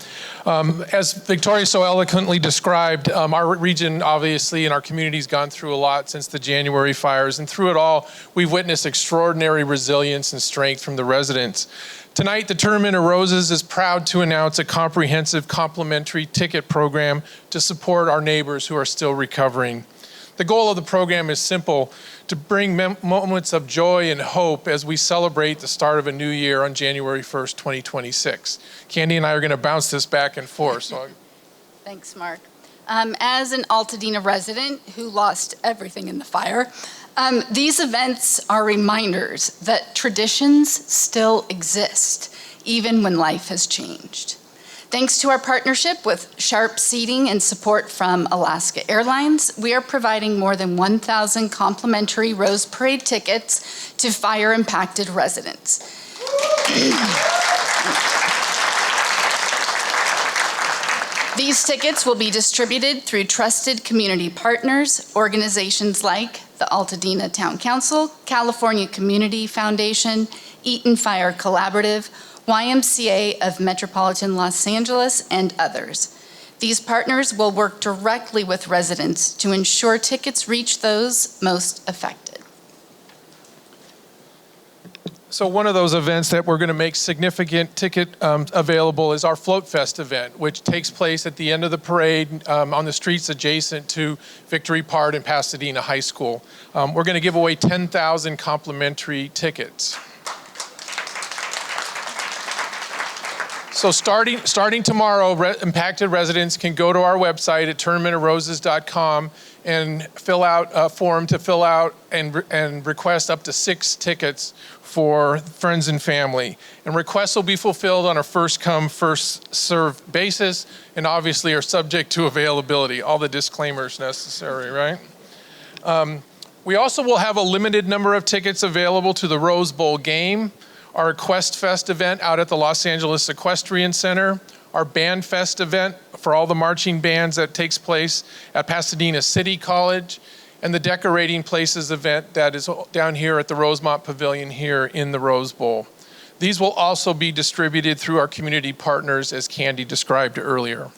As Victoria so eloquently described, our region, obviously, and our community's gone through a lot since the January fires, and through it all, we've witnessed extraordinary resilience and strength from the residents. Tonight, the Tournament of Roses is proud to announce a comprehensive complimentary ticket program to support our neighbors who are still recovering. The goal of the program is simple: to bring moments of joy and hope as we celebrate the start of a new year on January 1st, 2026. Candy and I are going to bounce this back and forth. Thanks, Mark. As an Altadena resident who lost everything in the fire, these events are reminders that traditions still exist, even when life has changed. Thanks to our partnership with Sharp Seating and support from Alaska Airlines, we are providing more than 1,000 complimentary Rose Parade tickets to fire-impacted residents. These tickets will be distributed through trusted community partners, organizations like the Altadena Town Council, California Community Foundation, Eaton Fire Collaborative, YMCA of Metropolitan Los Angeles, and others. These partners will work directly with residents to ensure tickets reach those most affected. So one of those events that we're going to make significant ticket available is our Float Fest event, which takes place at the end of the parade on the streets adjacent to Victory Park and Pasadena High School. We're going to give away 10,000 complimentary tickets. So starting tomorrow, impacted residents can go to our website at tournamentofroses.com and fill out a form to fill out and request up to 6 tickets for friends and family. And requests will be fulfilled on a first come, first served basis, and obviously are subject to availability. All the disclaimers necessary, right? We also will have a limited number of tickets available to the Rose Bowl game, our Quest Fest event out at the Los Angeles Equestrian Center, our Band Fest event for all the marching bands that takes place at Pasadena City College, and the Decorating Places event that is down here at the Rosemont Pavilion here in the Rose Bowl. These will also be distributed through our community partners, as Candy described earlier.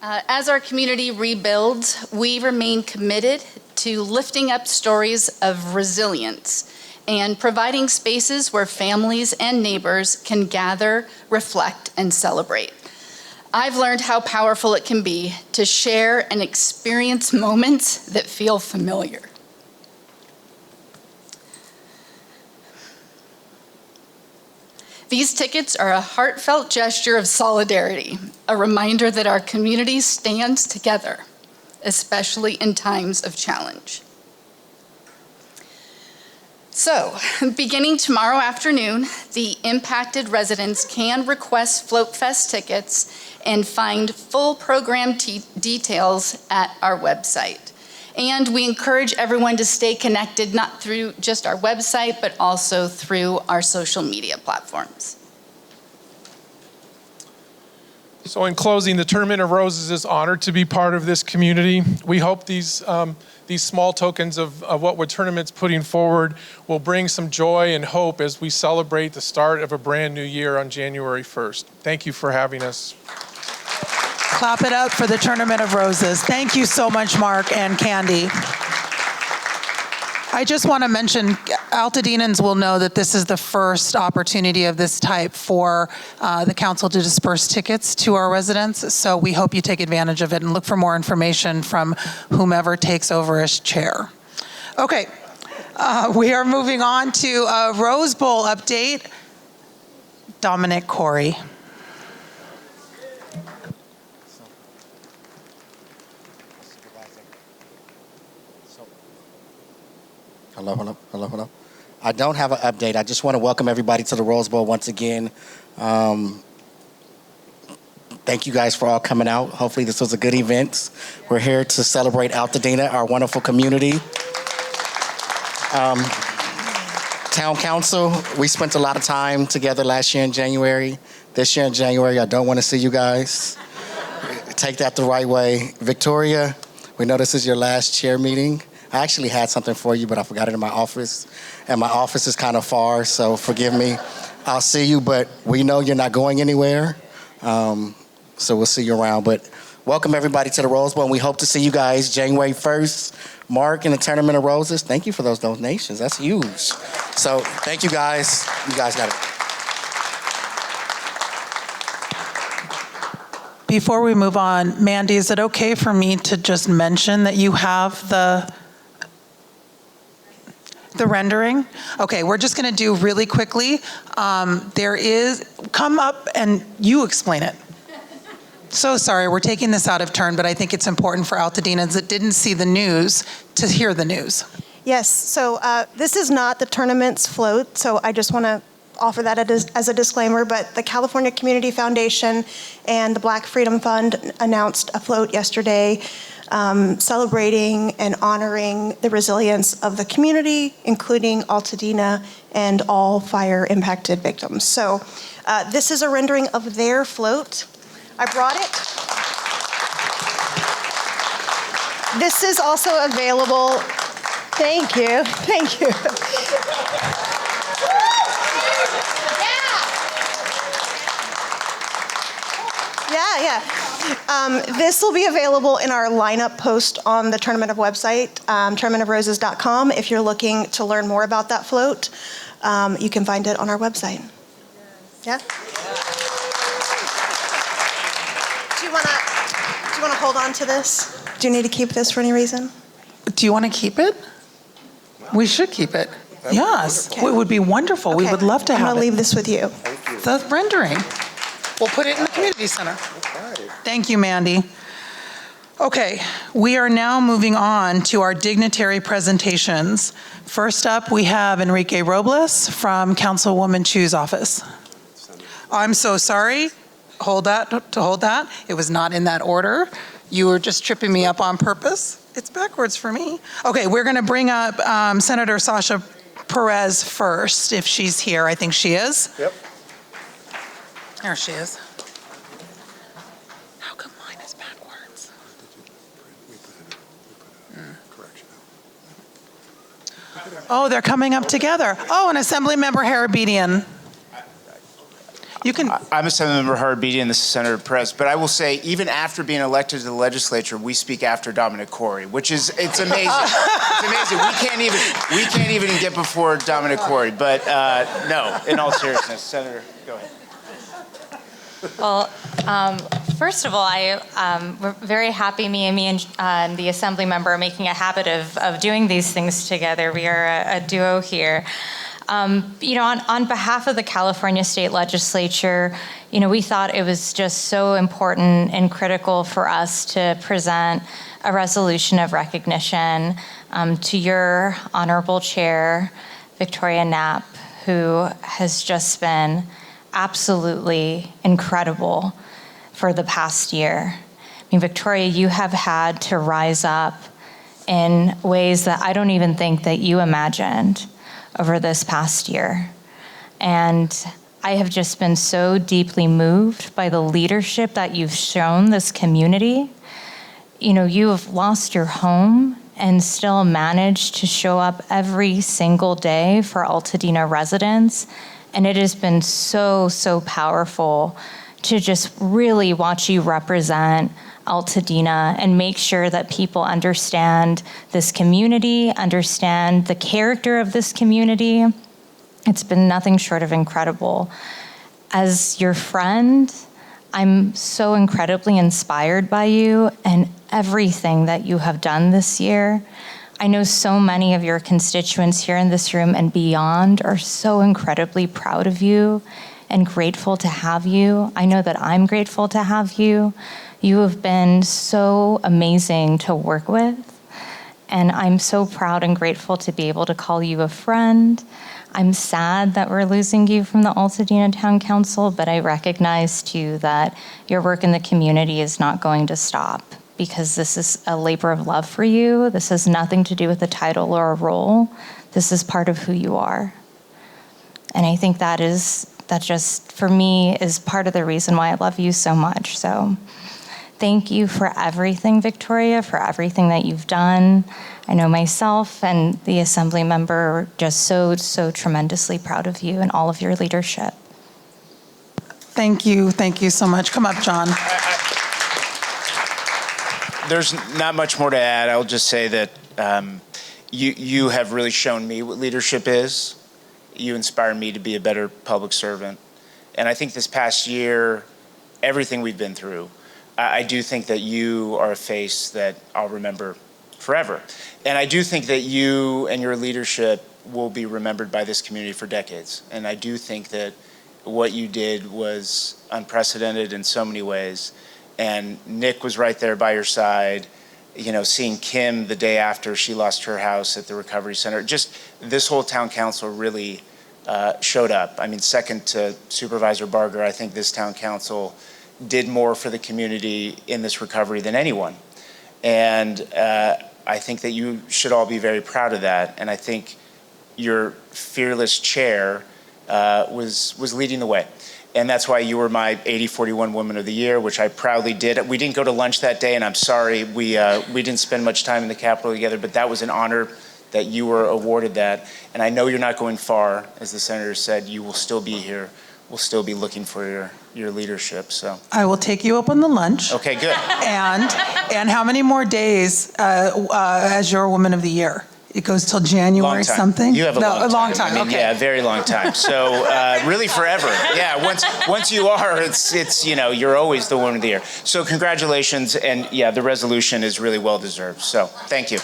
As our community rebuilds, we remain committed to lifting up stories of resilience and providing spaces where families and neighbors can gather, reflect, and celebrate. I've learned how powerful it can be to share and experience moments that feel familiar. These tickets are a heartfelt gesture of solidarity, a reminder that our community stands together, especially in times of challenge. So, beginning tomorrow afternoon, the impacted residents can request Float Fest tickets and find full program details at our website. And we encourage everyone to stay connected, not through just our website, but also through our social media platforms. So in closing, the Tournament of Roses is honored to be part of this community. We hope these small tokens of what Tournament's putting forward will bring some joy and hope as we celebrate the start of a brand new year on January 1st. Thank you for having us. Clap it up for the Tournament of Roses. Thank you so much, Mark and Candy. I just want to mention, Altadenans will know that this is the first opportunity of this type for the council to disperse tickets to our residents. So we hope you take advantage of it and look for more information from whomever takes over as chair. Okay, we are moving on to a Rose Bowl update. Dominic Corey. Hello. I don't have an update. I just want to welcome everybody to the Rose Bowl once again. Thank you guys for all coming out. Hopefully this was a good event. We're here to celebrate Altadena, our wonderful community. Town Council, we spent a lot of time together last year in January. This year in January, I don't want to see you guys. Take that the right way. Victoria, we know this is your last chair meeting. I actually had something for you, but I forgot it in my office. And my office is kind of far, so forgive me. I'll see you, but we know you're not going anywhere. So we'll see you around. But welcome everybody to the Rose Bowl, and we hope to see you guys January 1st. Mark in the Tournament of Roses, thank you for those donations. That's huge. So thank you guys. You guys got it. Before we move on, Mandy, is it okay for me to just mention that you have the rendering? Okay, we're just going to do really quickly. Come up and you explain it. So sorry, we're taking this out of turn, but I think it's important for Altadenans that didn't see the news to hear the news. Yes, so this is not the tournament's float, so I just want to offer that as a disclaimer, but the California Community Foundation and the Black Freedom Fund announced a float yesterday celebrating and honoring the resilience of the community, including Altadena and all fire-impacted victims. So this is a rendering of their float. I brought it. This is also available. Thank you. Yeah. This will be available in our lineup post on the Tournament of website, tournamentofroses.com. If you're looking to learn more about that float, you can find it on our website. Yeah? Do you want to hold on to this? Do you need to keep this for any reason? Do you want to keep it? We should keep it. Yes, it would be wonderful. Okay. We would love to have it. I'm going to leave this with you. The rendering. We'll put it in the community center. Thank you, Mandy. Okay, we are now moving on to our dignitary presentations. First up, we have Enrique Robles from Councilwoman Chu's office. I'm so sorry. Hold that. It was not in that order. You were just tripping me up on purpose. It's backwards for me. Okay, we're going to bring up Senator Sasha Perez first, if she's here. I think she is. Yep. There she is. How come mine is backwards? Oh, they're coming up together. Oh, and Assemblymember Harabedian. You can. I'm Assemblymember Hardbeatty, and this is Senator Perez. But I will say, even after being elected to the legislature, we speak after Dominic Corey, it's amazing. It's amazing. We can't even get before Dominic Corey. But no, in all seriousness, Senator, go ahead. Well, first of all, we're very happy, me and the Assembly member are making a habit of doing these things together. We are a duo here. On behalf of the California State Legislature, we thought it was just so important and critical for us to present a resolution of recognition to your honorable chair, Victoria Knapp, who has just been absolutely incredible for the past year. Victoria, you have had to rise up in ways that I don't even think that you imagined over this past year. And I have just been so deeply moved by the leadership that you've shown this community. You have lost your home and still managed to show up every single day for Altadena residents. And it has been so, so powerful to just really watch you represent Altadena and make sure that people understand this community, understand the character of this community. It's been nothing short of incredible. As your friend, I'm so incredibly inspired by you and everything that you have done this year. I know so many of your constituents here in this room and beyond are so incredibly proud of you and grateful to have you. I know that I'm grateful to have you. You have been so amazing to work with, and I'm so proud and grateful to be able to call you a friend. I'm sad that we're losing you from the Altadena Town Council, but I recognize too that your work in the community is not going to stop, because this is a labor of love for you. This has nothing to do with a title or a role. This is part of who you are. And I think that just, for me, is part of the reason why I love you so much. So thank you for everything, Victoria, for everything that you've done. I know myself and the Assembly member are just so, so tremendously proud of you and all of your leadership. Thank you so much. Come up, John. There's not much more to add. I'll just say that you have really shown me what leadership is. You inspire me to be a better public servant. And I think this past year, everything we've been through, I do think that you are a face that I'll remember forever. And I do think that you and your leadership will be remembered by this community for decades. And I do think that what you did was unprecedented in so many ways. And Nick was right there by your side, seeing Kim the day after she lost her house at the recovery center. Just this whole town council really showed up. I mean, second to Supervisor Barger, I think this town council did more for the community in this recovery than anyone. And I think that you should all be very proud of that. And I think your fearless chair was leading the way. And that's why you were my 8041 Woman of the Year, which I proudly did. We didn't go to lunch that day, and I'm sorry we didn't spend much time in the Capitol together, but that was an honor that you were awarded that. And I know you're not going far. As the Senator said, you will still be here. We'll still be looking for your leadership. So I will take you up on the lunch. Okay, good. And how many more days as your Woman of the Year? It goes till January something? You have a long time. I mean, okay. Yeah, a very long time. So really forever. Yeah, once you are, it's you're always the Woman of the Year. So congratulations, and yeah, the resolution is really well deserved. So thank you.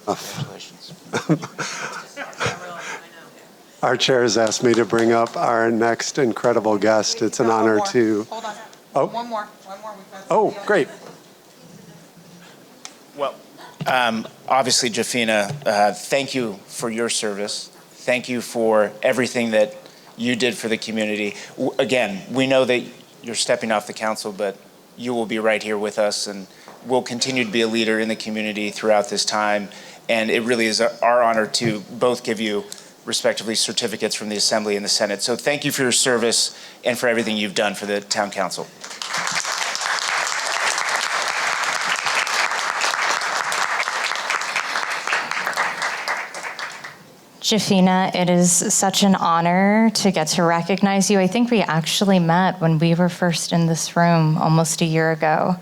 Congratulations. Our chair has asked me to bring up our next incredible guest. It's an honor to... Hold on. Oh. One more. Oh, great. Well, obviously, Jafina, thank you for your service. Thank you for everything that you did for the community. Again, we know that you're stepping off the council, but you will be right here with us, and we'll continue to be a leader in the community throughout this time. And it really is our honor to both give you, respectively, certificates from the Assembly and the Senate. So thank you for your service and for everything you've done for the Town Council. Jafina, it is such an honor to get to recognize you. I think we actually met when we were first in this room almost a year ago.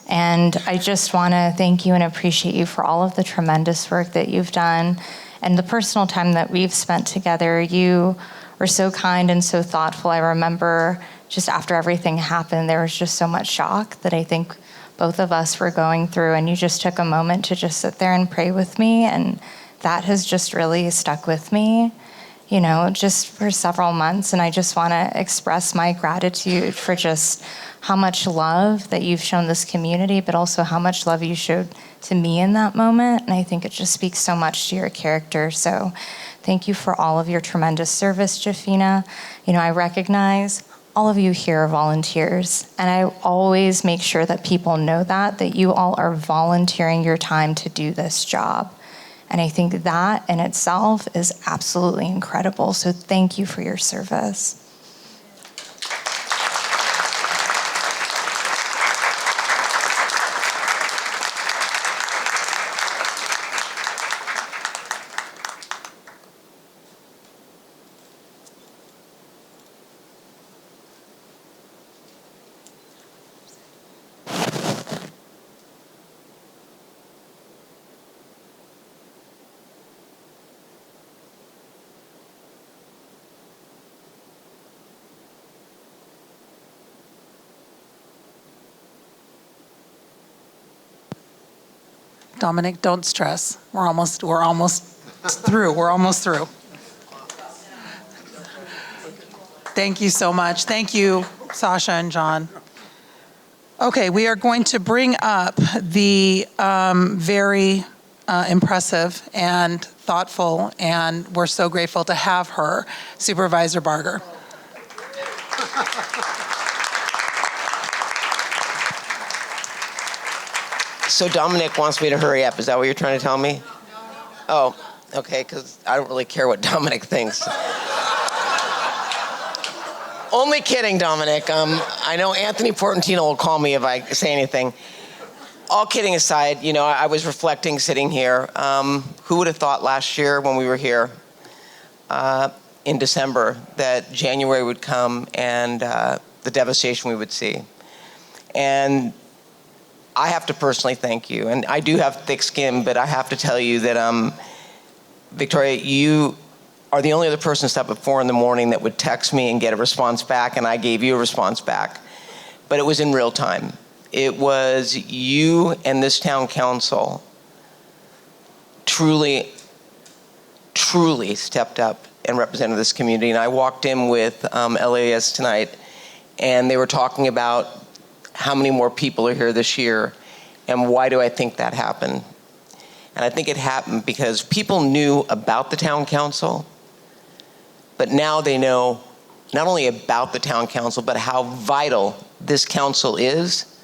And I just want to thank you and appreciate you for all of the tremendous work that you've done and the personal time that we've spent together. You were so kind and so thoughtful. I remember just after everything happened, there was just so much shock that I think both of us were going through. And you just took a moment to just sit there and pray with me. And that has just really stuck with me, you know, just for several months. And I just want to express my gratitude for just how much love that you've shown this community, but also how much love you showed to me in that moment. And I think it just speaks so much to your character. So thank you for all of your tremendous service, Jafina. You know, I recognize all of you here are volunteers, and I always make sure that people know that you all are volunteering your time to do this job. And I think that in itself is absolutely incredible. So thank you for your service. Dominic, don't stress. We're almost through. We're almost through. Thank you so much. Thank you, Sasha and John. Okay, we are going to bring up the very impressive and thoughtful, and we're so grateful to have her, Supervisor Barger. So Dominic wants me to hurry up. Is that what you're trying to tell me? Oh, okay, because I don't really care what Dominic thinks. Only kidding, Dominic. I know Anthony Portantino will call me if I say anything. All kidding aside, you know, I was reflecting sitting here. Who would have thought last year when we were here in December that January would come and the devastation we would see? And I have to personally thank you. And I do have thick skin, but I have to tell you that, Victoria, you are the only other person up at 4 a.m. that would text me and get a response back, and I gave you a response back. But it was in real time. It was you and this town council truly, truly stepped up and represented this community. And I walked in with LAS tonight, and they were talking about how many more people are here this year, and why do I think that happened? And I think it happened because people knew about the town council, but now they know not only about the town council, but how vital this council is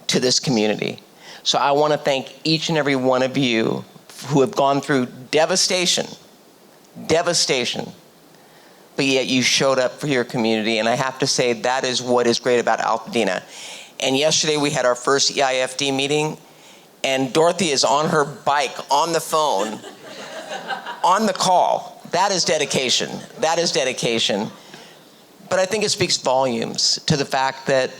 to this community. So I want to thank each and every one of you who have gone through devastation, but yet you showed up for your community. And I have to say, that is what is great about Altadena. And yesterday we had our first EIFD meeting, and Dorothy is on her bike, on the phone, on the call. That is dedication. That is dedication. But I think it speaks volumes to the fact that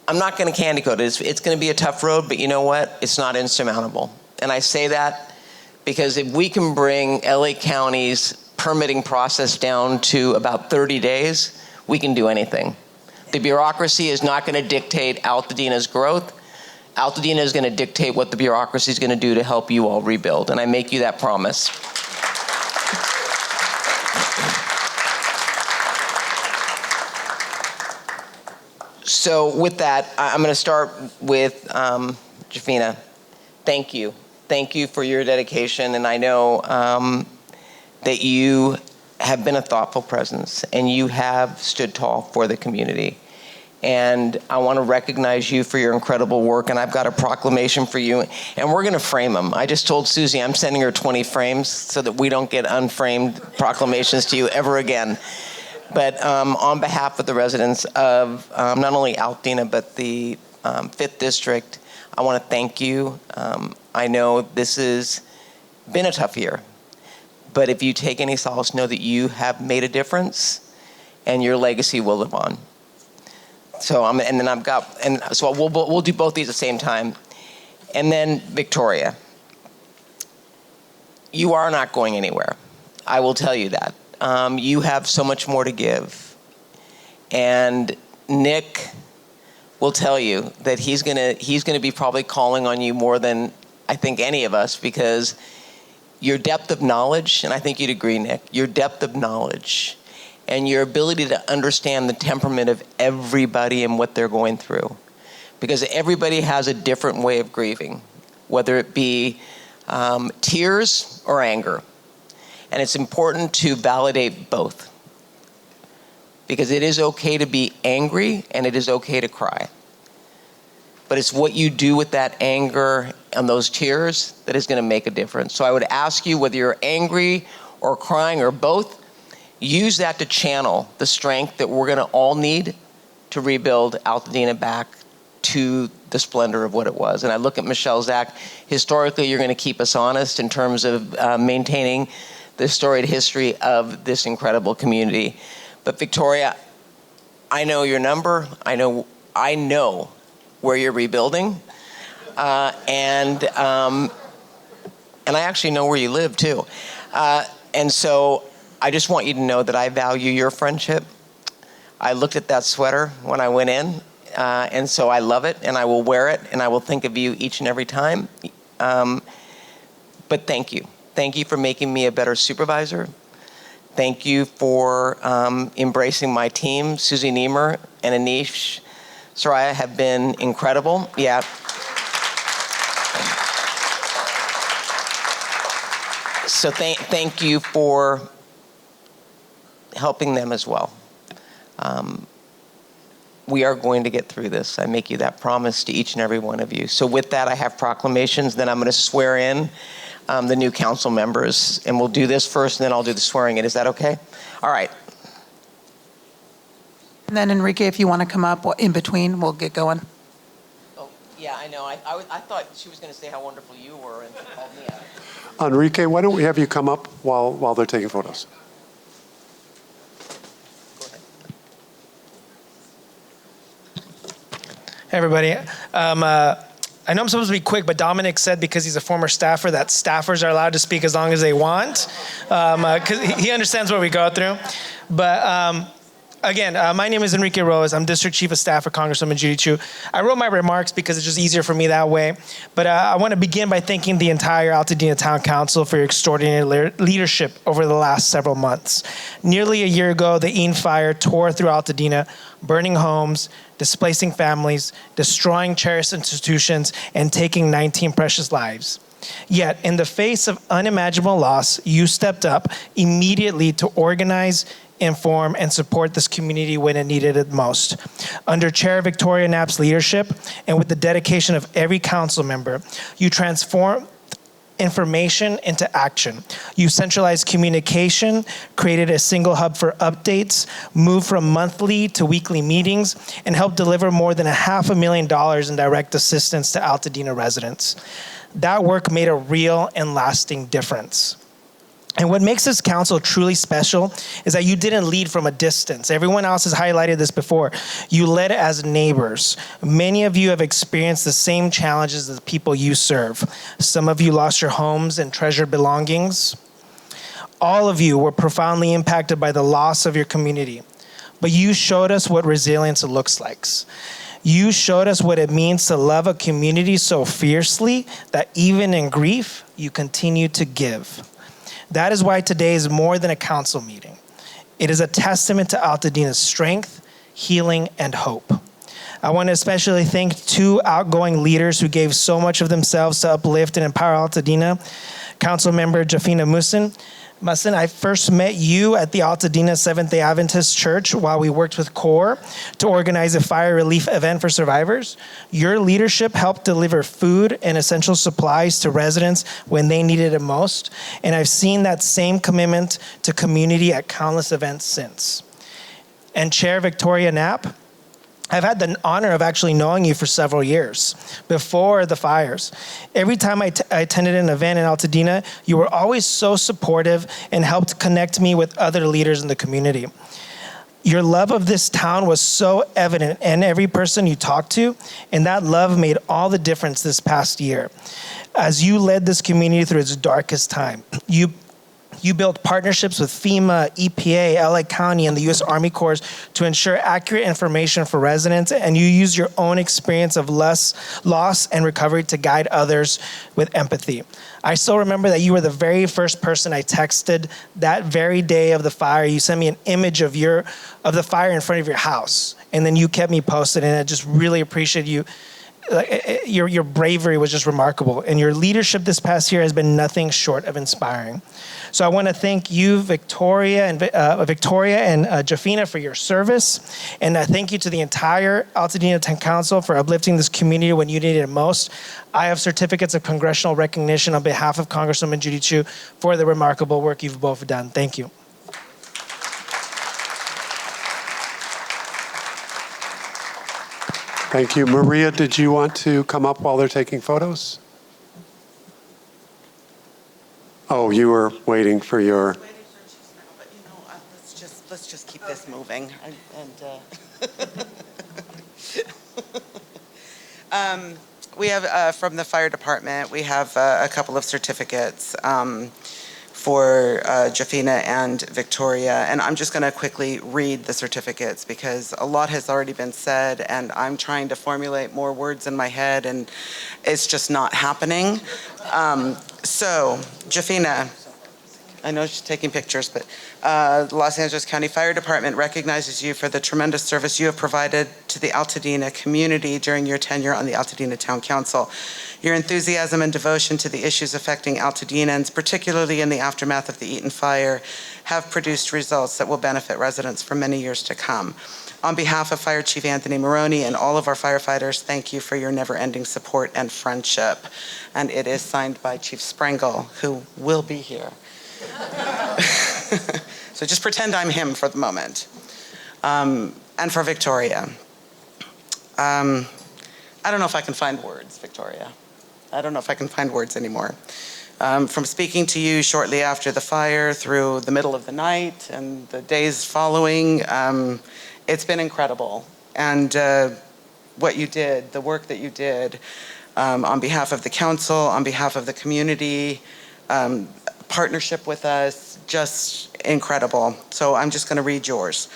I'm not going to candy coat it. It's going to be a tough road, but you know what? It's not insurmountable. And I say that because if we can bring LA County's permitting process down to about 30 days, we can do anything. The bureaucracy is not going to dictate Altadena's growth. Altadena is going to dictate what the bureaucracy is going to do to help you all rebuild, and I make you that promise. So with that, I'm going to start with Jafina. Thank you. Thank you for your dedication. And I know that you have been a thoughtful presence and you have stood tall for the community. And I want to recognize you for your incredible work. And I've got a proclamation for you. And we're going to frame them. I just told Susie I'm sending her 20 frames so that we don't get unframed proclamations to you ever again. But on behalf of the residents of not only Altadena, but the 5th District, I want to thank you. I know this has been a tough year. But if you take any solace, know that you have made a difference and your legacy will live on. So we'll do both these at the same time. And then Victoria, you are not going anywhere. I will tell you that. You have so much more to give. And Nick will tell you that he's gonna be probably calling on you more than I think any of us, because your depth of knowledge, and I think you'd agree, Nick, your depth of knowledge and your ability to understand the temperament of everybody and what they're going through. Because everybody has a different way of grieving, whether it be tears or anger. And it's important to validate both. Because it is okay to be angry and it is okay to cry. But it's what you do with that anger and those tears that is going to make a difference. So I would ask you, whether you're angry or crying or both, use that to channel the strength that we're going to all need to rebuild Altadena back to the splendor of what it was. And I look at Michelle, Zach, historically you're going to keep us honest in terms of maintaining the storied history of this incredible community. But Victoria, I know your number. I know where you're rebuilding, and I actually know where you live too. And so I just want you to know that I value your friendship. I looked at that sweater when I went in, and so I love it, and I will wear it, and I will think of you each and every time. But thank you. Thank you for making me a better supervisor. Thank you for embracing my team. Susie Niemer and Anish Soraya have been incredible. Yeah. So thank you for helping them as well. We are going to get through this. I make you that promise to each and every one of you. So with that, I have proclamations. Then I'm going to swear in the new council members. And we'll do this first, and then I'll do the swearing in. Is that okay? All right. And then Enrique, if you want to come up in between, we'll get going. Oh, yeah, I know. I thought she was going to say how wonderful you were and called me out. Enrique, why don't we have you come up while they're taking photos? Hey, everybody. I know I'm supposed to be quick, but Dominic said because he's a former staffer that staffers are allowed to speak as long as they want, because he understands what we go through. But again, my name is Enrique Rose. I'm District Chief of Staff for Congresswoman Judy Chu. I wrote my remarks because it's just easier for me that way. But I want to begin by thanking the entire Altadena Town Council for your extraordinary leadership over the last several months. Nearly a year ago, the Ean Fire tore through Altadena, burning homes, displacing families, destroying cherished institutions, and taking 19 precious lives. Yet, in the face of unimaginable loss, you stepped up immediately to organize, inform, and support this community when it needed it most. Under Chair Victoria Knapp's leadership, and with the dedication of every council member, you transformed information into action. You centralized communication, created a single hub for updates, moved from monthly to weekly meetings, and helped deliver more than $500,000 in direct assistance to Altadena residents. That work made a real and lasting difference. And what makes this council truly special is that you didn't lead from a distance. Everyone else has highlighted this before. You led as neighbors. Many of you have experienced the same challenges as the people you serve. Some of you lost your homes and treasured belongings. All of you were profoundly impacted by the loss of your community. But you showed us what resilience looks like. You showed us what it means to love a community so fiercely that even in grief, you continue to give. That is why today is more than a council meeting. It is a testament to Altadena's strength, healing, and hope. I want to especially thank two outgoing leaders who gave so much of themselves to uplift and empower Altadena. Councilmember Jafina Mussin, I first met you at the Altadena Seventh-day Adventist Church while we worked with CORE to organize a fire relief event for survivors. Your leadership helped deliver food and essential supplies to residents when they needed it most, and I've seen that same commitment to community at countless events since. And Chair Victoria Knapp, I've had the honor of actually knowing you for several years before the fires. Every time I attended an event in Altadena, you were always so supportive and helped connect me with other leaders in the community. Your love of this town was so evident in every person you talked to, and that love made all the difference this past year. As you led this community through its darkest time, you built partnerships with FEMA, EPA, LA County, and the U.S. Army Corps to ensure accurate information for residents, and you used your own experience of loss and recovery to guide others with empathy. I still remember that you were the very first person I texted that very day of the fire. You sent me an image of the fire in front of your house, and then you kept me posted, and I just really appreciate you. Your bravery was just remarkable, and your leadership this past year has been nothing short of inspiring. So I want to thank you, Victoria and Jafina, for your service, and thank you to the entire Altadena Town Council for uplifting this community when you needed it most. I have certificates of congressional recognition on behalf of Congresswoman Judy Chu for the remarkable work you've both done. Thank you. Thank you. Maria, did you want to come up while they're taking photos? Oh, you were waiting for your... Let's just keep this moving. We have, from the fire department, we have a couple of certificates for Jafina and Victoria, and I'm just going to quickly read the certificates because a lot has already been said, and I'm trying to formulate more words in my head, and it's just not happening. So, Jafina, I know she's taking pictures, but the Los Angeles County Fire Department recognizes you for the tremendous service you have provided to the Altadena community during your tenure on the Altadena Town Council. Your enthusiasm and devotion to the issues affecting Altadenans, particularly in the aftermath of the Eaton fire, have produced results that will benefit residents for many years to come. On behalf of Fire Chief Anthony Maroney and all of our firefighters, thank you for your never-ending support and friendship. And it is signed by Chief Sprengel, who will be here. So just pretend I'm him for the moment. And for Victoria. I don't know if I can find words, Victoria. I don't know if I can find words anymore. From speaking to you shortly after the fire through the middle of the night and the days following, it's been incredible. And what you did, the work that you did on behalf of the council, on behalf of the community, partnership with us, just incredible. So I'm just going to read yours.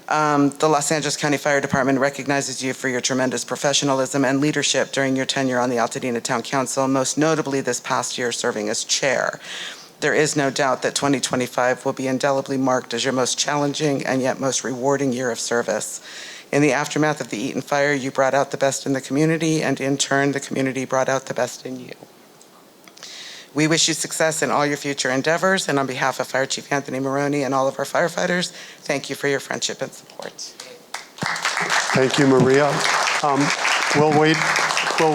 The Los Angeles County Fire Department recognizes you for your tremendous professionalism and leadership during your tenure on the Altadena Town Council, most notably this past year serving as chair. There is no doubt that 2025 will be indelibly marked as your most challenging and yet most rewarding year of service. In the aftermath of the Eaton fire, you brought out the best in the community, and in turn, the community brought out the best in you. We wish you success in all your future endeavors, and on behalf of Fire Chief Anthony Maroney and all of our firefighters, thank you for your friendship and support. Thank you, Maria. We'll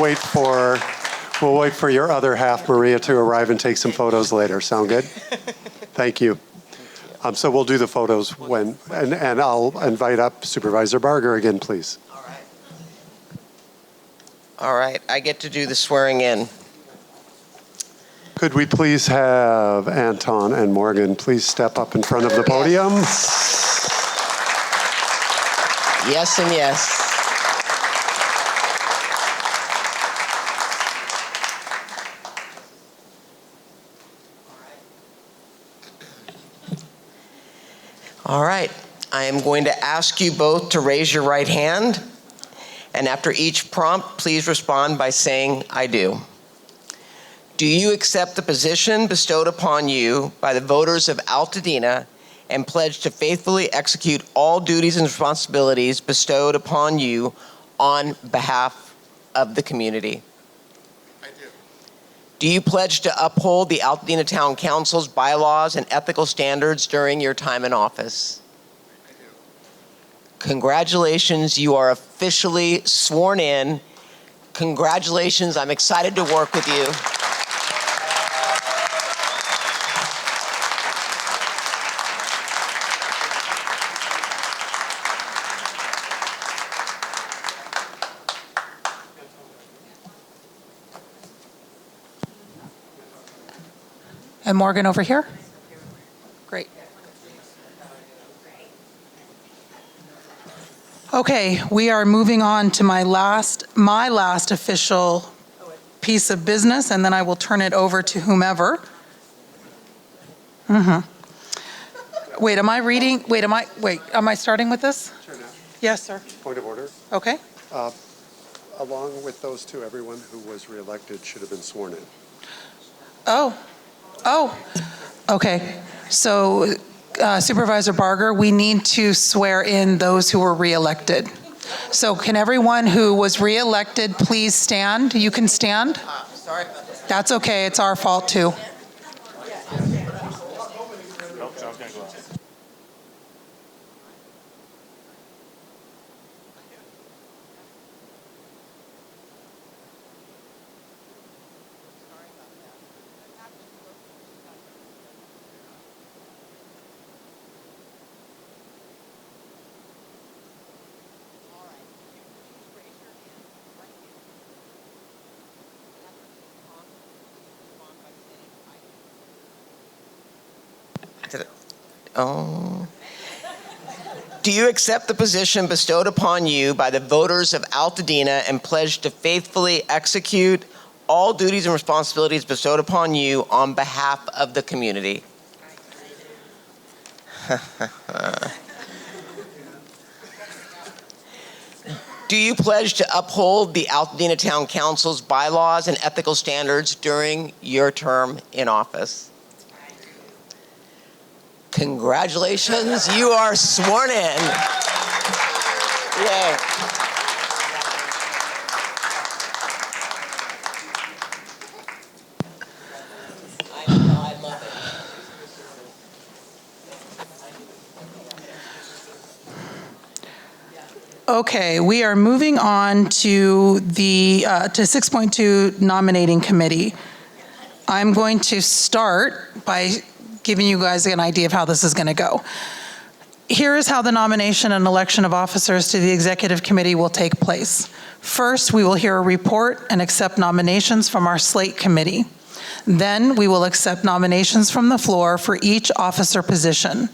wait for your other half, Maria, to arrive and take some photos later. Sound good? Thank you. So we'll do the photos when, and I'll invite up Supervisor Barger again, please. All right, I get to do the swearing in. Could we please have Anton and Morgan please step up in front of the podium? Yes and yes. All right, I am going to ask you both to raise your right hand, and after each prompt, please respond by saying, I do. Do you accept the position bestowed upon you by the voters of Altadena and pledge to faithfully execute all duties and responsibilities bestowed upon you on behalf of the community? I do. Do you pledge to uphold the Altadena Town Council's bylaws and ethical standards during your time in office? I do. Congratulations, you are officially sworn in. Congratulations, I'm excited to work with you. And Morgan over here? Great. Okay, we are moving on to my last official piece of business, and then I will turn it over to whomever. Wait, am I starting with this? Sure, now. Yes, sir. Point of order. Okay. Along with those two, everyone who was reelected should have been sworn in. Oh, okay. So Supervisor Barger, we need to swear in those who were reelected. So can everyone who was reelected please stand? You can stand? Sorry about that. That's okay, it's our fault too. Do you accept the position bestowed upon you by the voters of Altadena and pledge to faithfully execute all duties and responsibilities bestowed upon you on behalf of the community? Do you pledge to uphold the Altadena Town Council's bylaws and ethical standards during your term in office? Congratulations, you are sworn in. Yay. I love it. Okay, we are moving on to the to 6.2 nominating committee. I'm going to start by giving you guys an idea of how this is going to go. Here is how the nomination and election of officers to the executive committee will take place. First, we will hear a report and accept nominations from our slate committee. Then we will accept nominations from the floor for each officer position.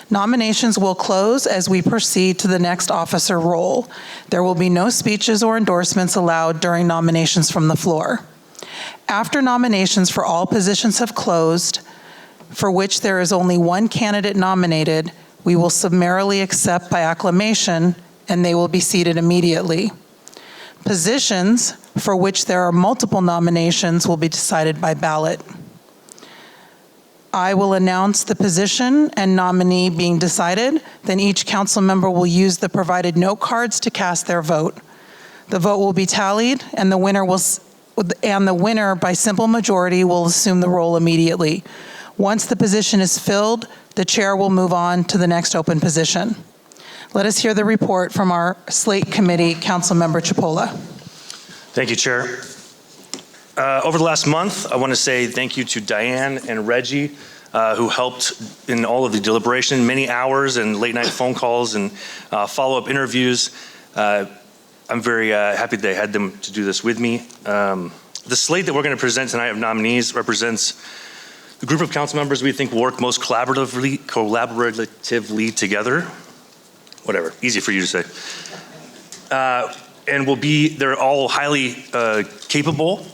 Nominations will close as we proceed to the next officer role. There will be no speeches or endorsements allowed during nominations from the floor. After nominations for all positions have closed, for which there is only one candidate nominated, we will summarily accept by acclamation, and they will be seated immediately. Positions for which there are multiple nominations will be decided by ballot. I will announce the position and nominee being decided, then each council member will use the provided note cards to cast their vote. The vote will be tallied, and the winner by simple majority will assume the role immediately. Once the position is filled, the chair will move on to the next open position. Let us hear the report from our slate committee, Councilmember Chipola. Thank you, Chair. Over the last month, I want to say thank you to Diane and Reggie, who helped in all of the deliberation, many hours and late night phone calls and follow-up interviews. I'm very happy they had them to do this with me. The slate that we're going to present tonight of nominees represents the group of council members we think will work most collaboratively together. Whatever, easy for you to say. And they're all highly capable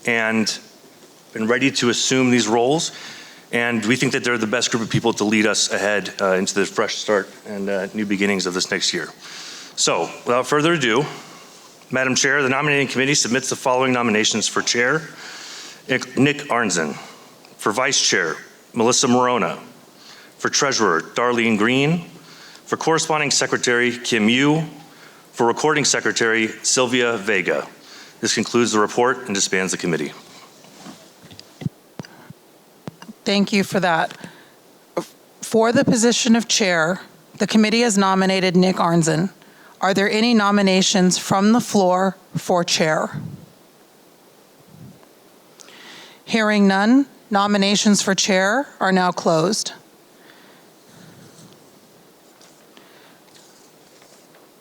and ready to assume these roles. And we think that they're the best group of people to lead us ahead into the fresh start and new beginnings of this next year. So without further ado, Madam Chair, the nominating committee submits the following nominations for chair: Nick Arnzen. For vice chair, Melissa Morona. For treasurer, Darlene Green. For corresponding secretary, Kim Yu. For Recording Secretary, Sylvia Vega. This concludes the report and disbands the committee. Thank you for that. For the position of chair, the committee has nominated Nick Arnzen. Are there any nominations from the floor for chair? Hearing none, nominations for chair are now closed.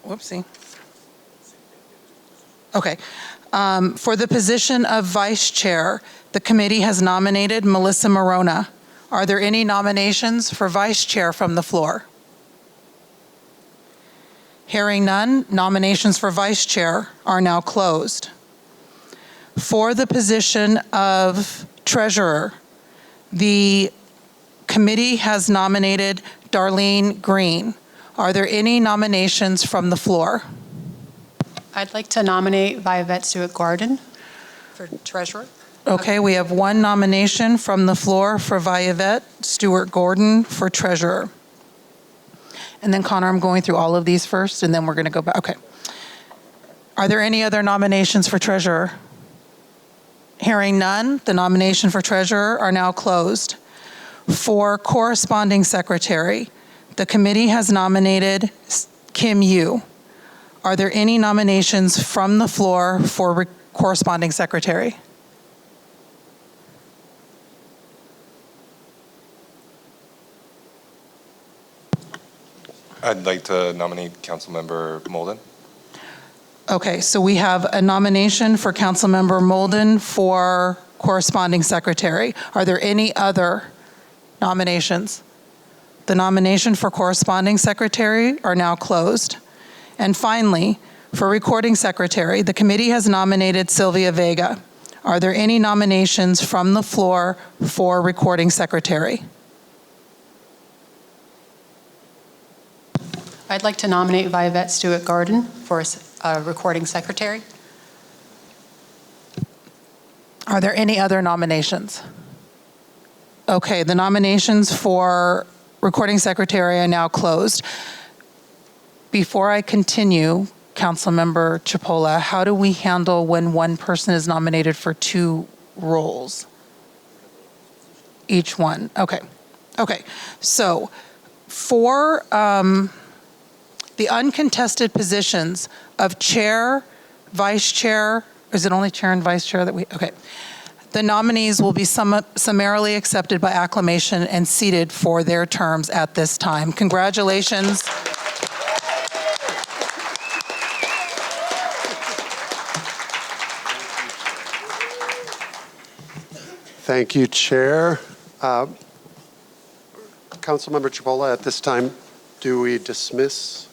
Whoopsie. Okay. For the position of vice chair, the committee has nominated Melissa Morona. Are there any nominations for vice chair from the floor? Hearing none, nominations for vice chair are now closed. For the position of treasurer, the committee has nominated Darlene Green. Are there any nominations from the floor? I'd like to nominate Violette Stewart-Gordon for treasurer. Okay, we have one nomination from the floor for Violette Stewart-Gordon for treasurer. And then Connor, I'm going through all of these first, and then we're going to go back. Okay. Are there any other nominations for treasurer? Hearing none, the nomination for treasurer are now closed. For corresponding secretary, the committee has nominated Kim Yu. Are there any nominations from the floor for corresponding secretary? I'd like to nominate Councilmember Molden. Okay, so we have a nomination for Councilmember Molden for corresponding secretary. Are there any other nominations? The nomination for corresponding secretary are now closed. And finally, for recording secretary, the committee has nominated Sylvia Vega. Are there any nominations from the floor for recording secretary? I'd like to nominate Violette Stewart-Gordon for recording secretary. Are there any other nominations? Okay, the nominations for recording secretary are now closed. Before I continue, Councilmember Chipola, how do we handle when one person is nominated for two roles? Each one, okay. Okay, so for the uncontested positions of chair, vice chair, is it only chair and vice chair that we, okay. The nominees will be summarily accepted by acclamation and seated for their terms at this time. Congratulations. Thank you, Chair. Councilmember Chipola, at this time, do we dismiss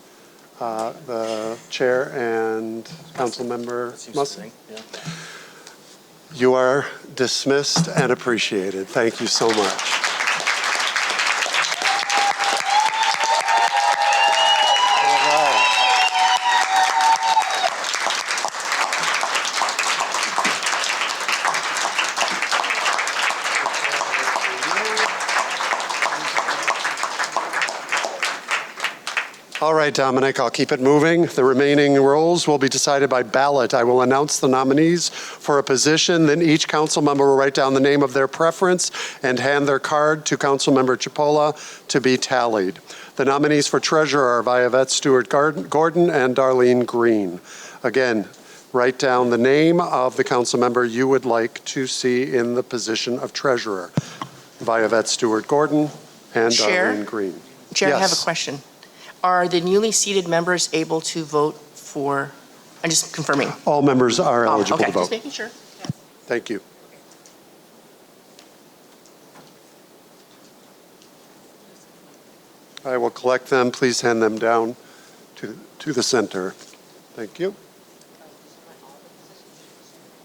the chair and Councilmember Mussing? Yeah. You are dismissed and appreciated. Thank you so much. All right, Dominic, I'll keep it moving. The remaining roles will be decided by ballot. I will announce the nominees for a position, then each council member will write down the name of their preference and hand their card to Councilmember Chipola to be tallied. The nominees for treasurer are Violette Stewart-Gordon and Darlene Green. Again, write down the name of the council member you would like to see in the position of treasurer. Violette Stewart-Gordon and Chair? Darlene Green. Chair, Yes. I have a question. Are the newly seated members able to vote for, I'm just confirming. All members are eligible okay, to vote. just making sure. Thank you. I will collect them. Please hand them down to the center. Thank you.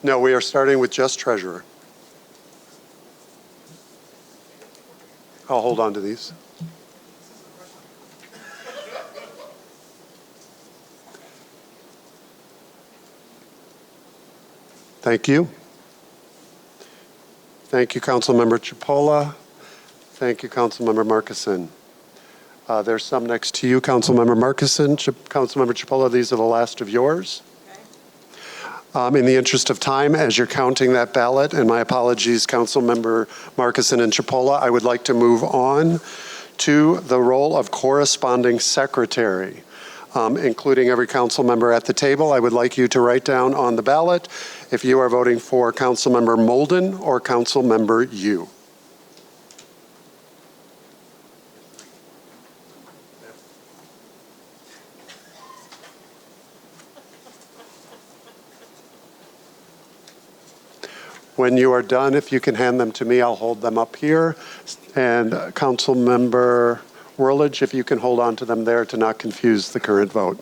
No, we are starting with just treasurer. I'll hold on to these. Thank you. Thank you, Councilmember Chipola. Thank you, Councilmember Markison. There's some next to you, Councilmember Markison, Councilmember Chipola. These are the last of yours. In the interest of time, as you're counting that ballot, and my apologies, Councilmember Markison and Chipola, I would like to move on to the role of corresponding secretary, including every council member at the table. I would like you to write down on the ballot if you are voting for Councilmember Molden or Councilmember Yu. When you are done, if you can hand them to me, I'll hold them up here. And Councilmember Whirlidge, if you can hold on to them there to not confuse the current vote.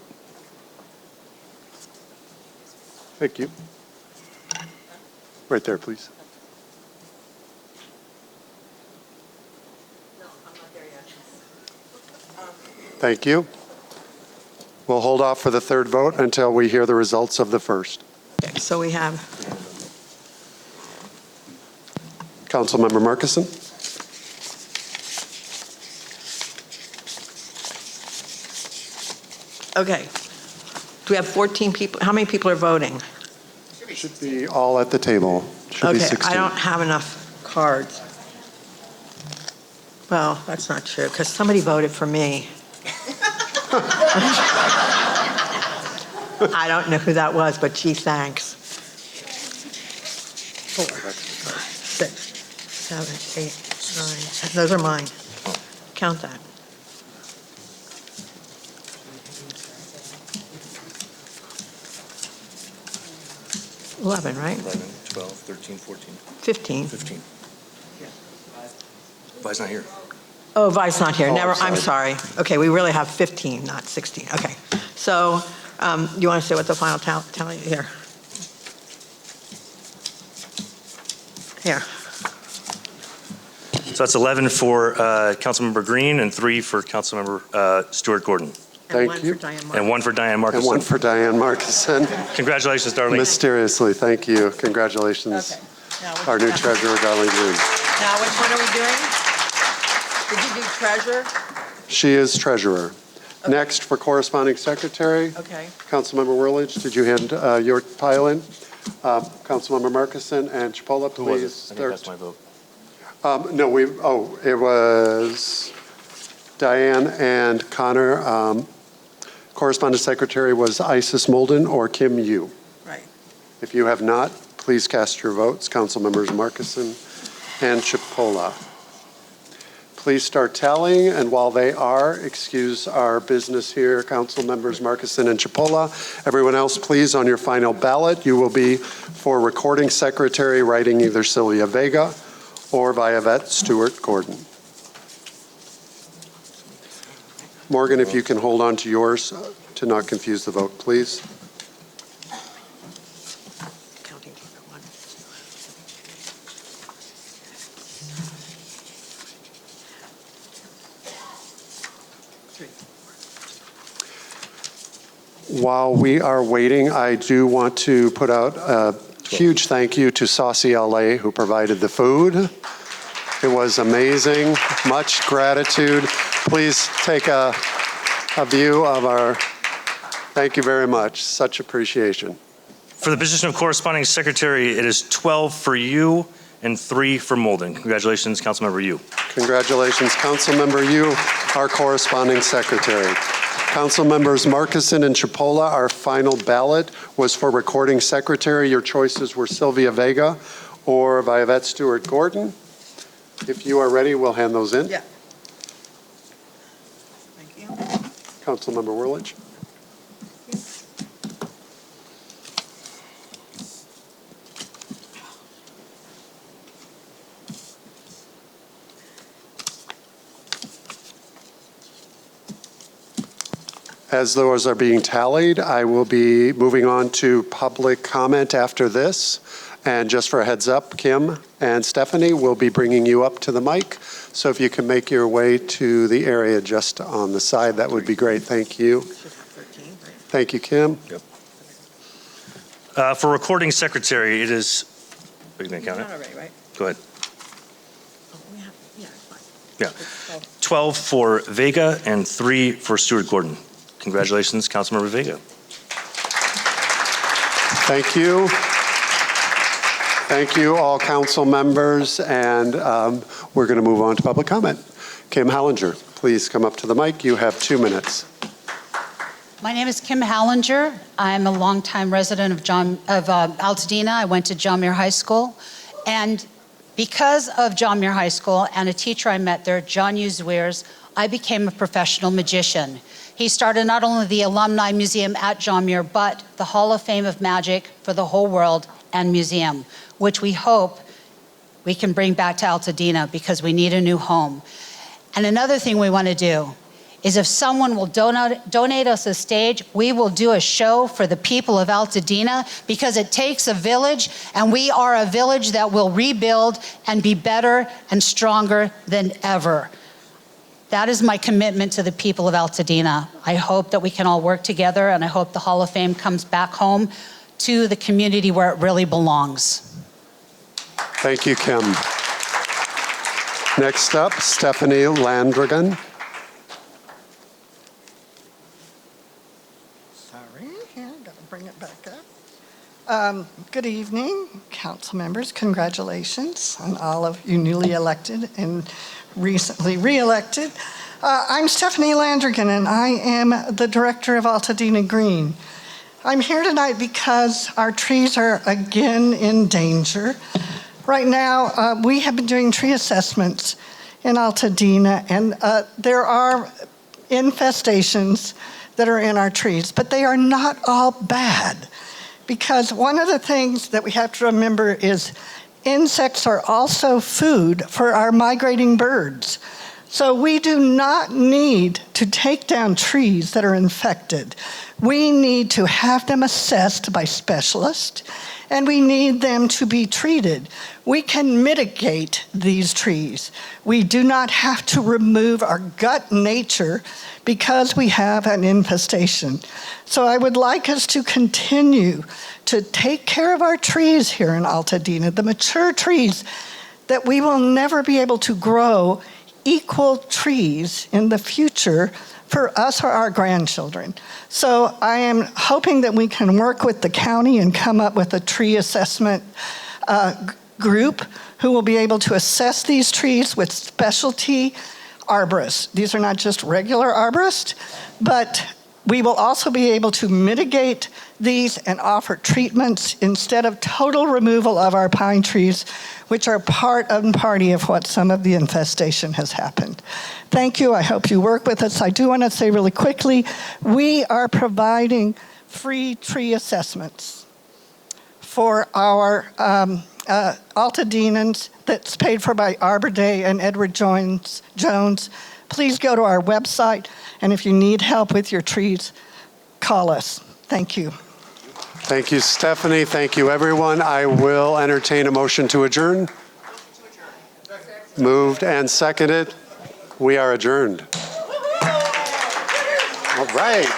Thank you. Right there, please. Thank you. We'll hold off for the third vote until we hear the results of the first. Okay, so we have Councilmember Markison. Okay. Do we have 14 people? How many people are voting? Should be all at the table. Should be Okay, 16. I don't have enough cards. Well, that's not true, because somebody voted for me. I don't know who that was, but gee, thanks. 4, 5, 6, 7, 8, 9. Those are mine. Count that. $11, right? 11, 12, 13, 14. 15. 15. Vi's not here. Oh, Vi's not here. Oh, Never. I'm I'm sorry. Okay, we really have 15, not 16. Okay. So, you want to say what the final tally here? Here. So that's 11 for Councilmember Green and 3 for Councilmember Stuart Gordon. Thank you. And 1 for Diane Markison. And 1 for Diane Markison. Congratulations, Darlene. Mysteriously, thank you. Congratulations, Okay. Now, which our new one? treasurer, Darlene Green. Now, which one are we doing? Did you do treasurer? She is treasurer. Next, for corresponding secretary, Okay. Councilmember Whirlidge, did you hand your pile in? Councilmember Markison and Chipola, Who was please. it? I think that's my vote. No, it was Diane and Connor. Correspondent secretary was Isis Molden or Kim Yu. Right. If you have not, please cast your votes. Councilmembers Markison and Chipola. Please start tallying, and while they are, excuse our business here, Councilmembers Markison and Chipola. Everyone else, please, on your final ballot, you will be for recording secretary writing either Sylvia Vega or Viavette Stewart Gordon. Morgan, if you can hold on to yours to not confuse the vote, please. Counting. 1. While we are waiting, I do want to put out a huge thank you to Saucy LA, who provided the food. It was amazing. Much gratitude. Please take a view of our, thank you very much. Such appreciation. For the position of corresponding secretary, it is 12 for you and 3 for Molden. Congratulations, Councilmember Yu. Congratulations, Councilmember Yu, our corresponding secretary. Councilmembers Markison and Chipola, our final ballot was for recording secretary. Your choices were Sylvia Vega or Viavette Stewart Gordon. If you are ready, we'll hand those in. Yeah. Thank you. Councilmember Whirlidge. As those are being tallied, I will be moving on to public comment after this. And just for a heads up, Kim and Stephanie will be bringing you up to the mic. So if you can make your way to the area just on the side, that would be great. Thank you. Thank you, Kim. Yep. For recording secretary, it is, are you going to count it? Not already, right? Go ahead. Oh, we have, yeah, it's fine. Yeah. 12 for Vega, and 3 for Stewart Gordon. Congratulations, Councilmember Vega. Thank you. Thank you, all council members, and we're going to move on to public comment. Kim Hallinger, please come up to the mic. You have 2 minutes. My name is Kim Hallinger. I'm a longtime resident of Altadena. I went to John Muir High School, and because of John Muir High School and a teacher I met there, John U. Zweers, I became a professional magician. He started not only the Alumni Museum at John Muir, but the Hall of Fame of Magic for the whole world and museum, which we hope we can bring back to Altadena because we need a new home. And another thing we want to do is if someone will donate us a stage, we will do a show for the people of Altadena because it takes a village, and we are a village that will rebuild and be better and stronger than ever. That is my commitment to the people of Altadena. I hope that we can all work together, and I hope the Hall of Fame comes back home to the community where it really belongs. Thank you, Kim. Next up, Stephanie Landrigan. Bring it back up. Good evening, council members. Congratulations on all of you newly elected and recently re-elected. I'm Stephanie Landrigan, and I am the director of Altadena Green. I'm here tonight because our trees are again in danger. Right now, we have been doing tree assessments in Altadena, and there are infestations that are in our trees, but they are not all bad, because one of the things that we have to remember is insects are also food for our migrating birds. So we do not need to take down trees that are infected. We need to have them assessed by specialists, and we need them to be treated. We can mitigate these trees. We do not have to remove our gut nature because we have an infestation. So I would like us to continue to take care of our trees here in Altadena, the mature trees that we will never be able to grow equal trees in the future for us or our grandchildren. So I am hoping that we can work with the county and come up with a tree assessment group who will be able to assess these trees with specialty arborists. These are not just regular arborists, but we will also be able to mitigate these and offer treatments instead of total removal of our pine trees, which are part and party of what some of the infestation has happened. Thank you. I hope you work with us. I do want to say really quickly, we are providing free tree assessments for our Altadenans that's paid for by Arbor Day and Edward Jones. Please go to our website, and if you need help with your trees, call us. Thank you. Thank you, Stephanie. Thank you, everyone. I will entertain a motion to adjourn. Moved and seconded. We are adjourned. All right.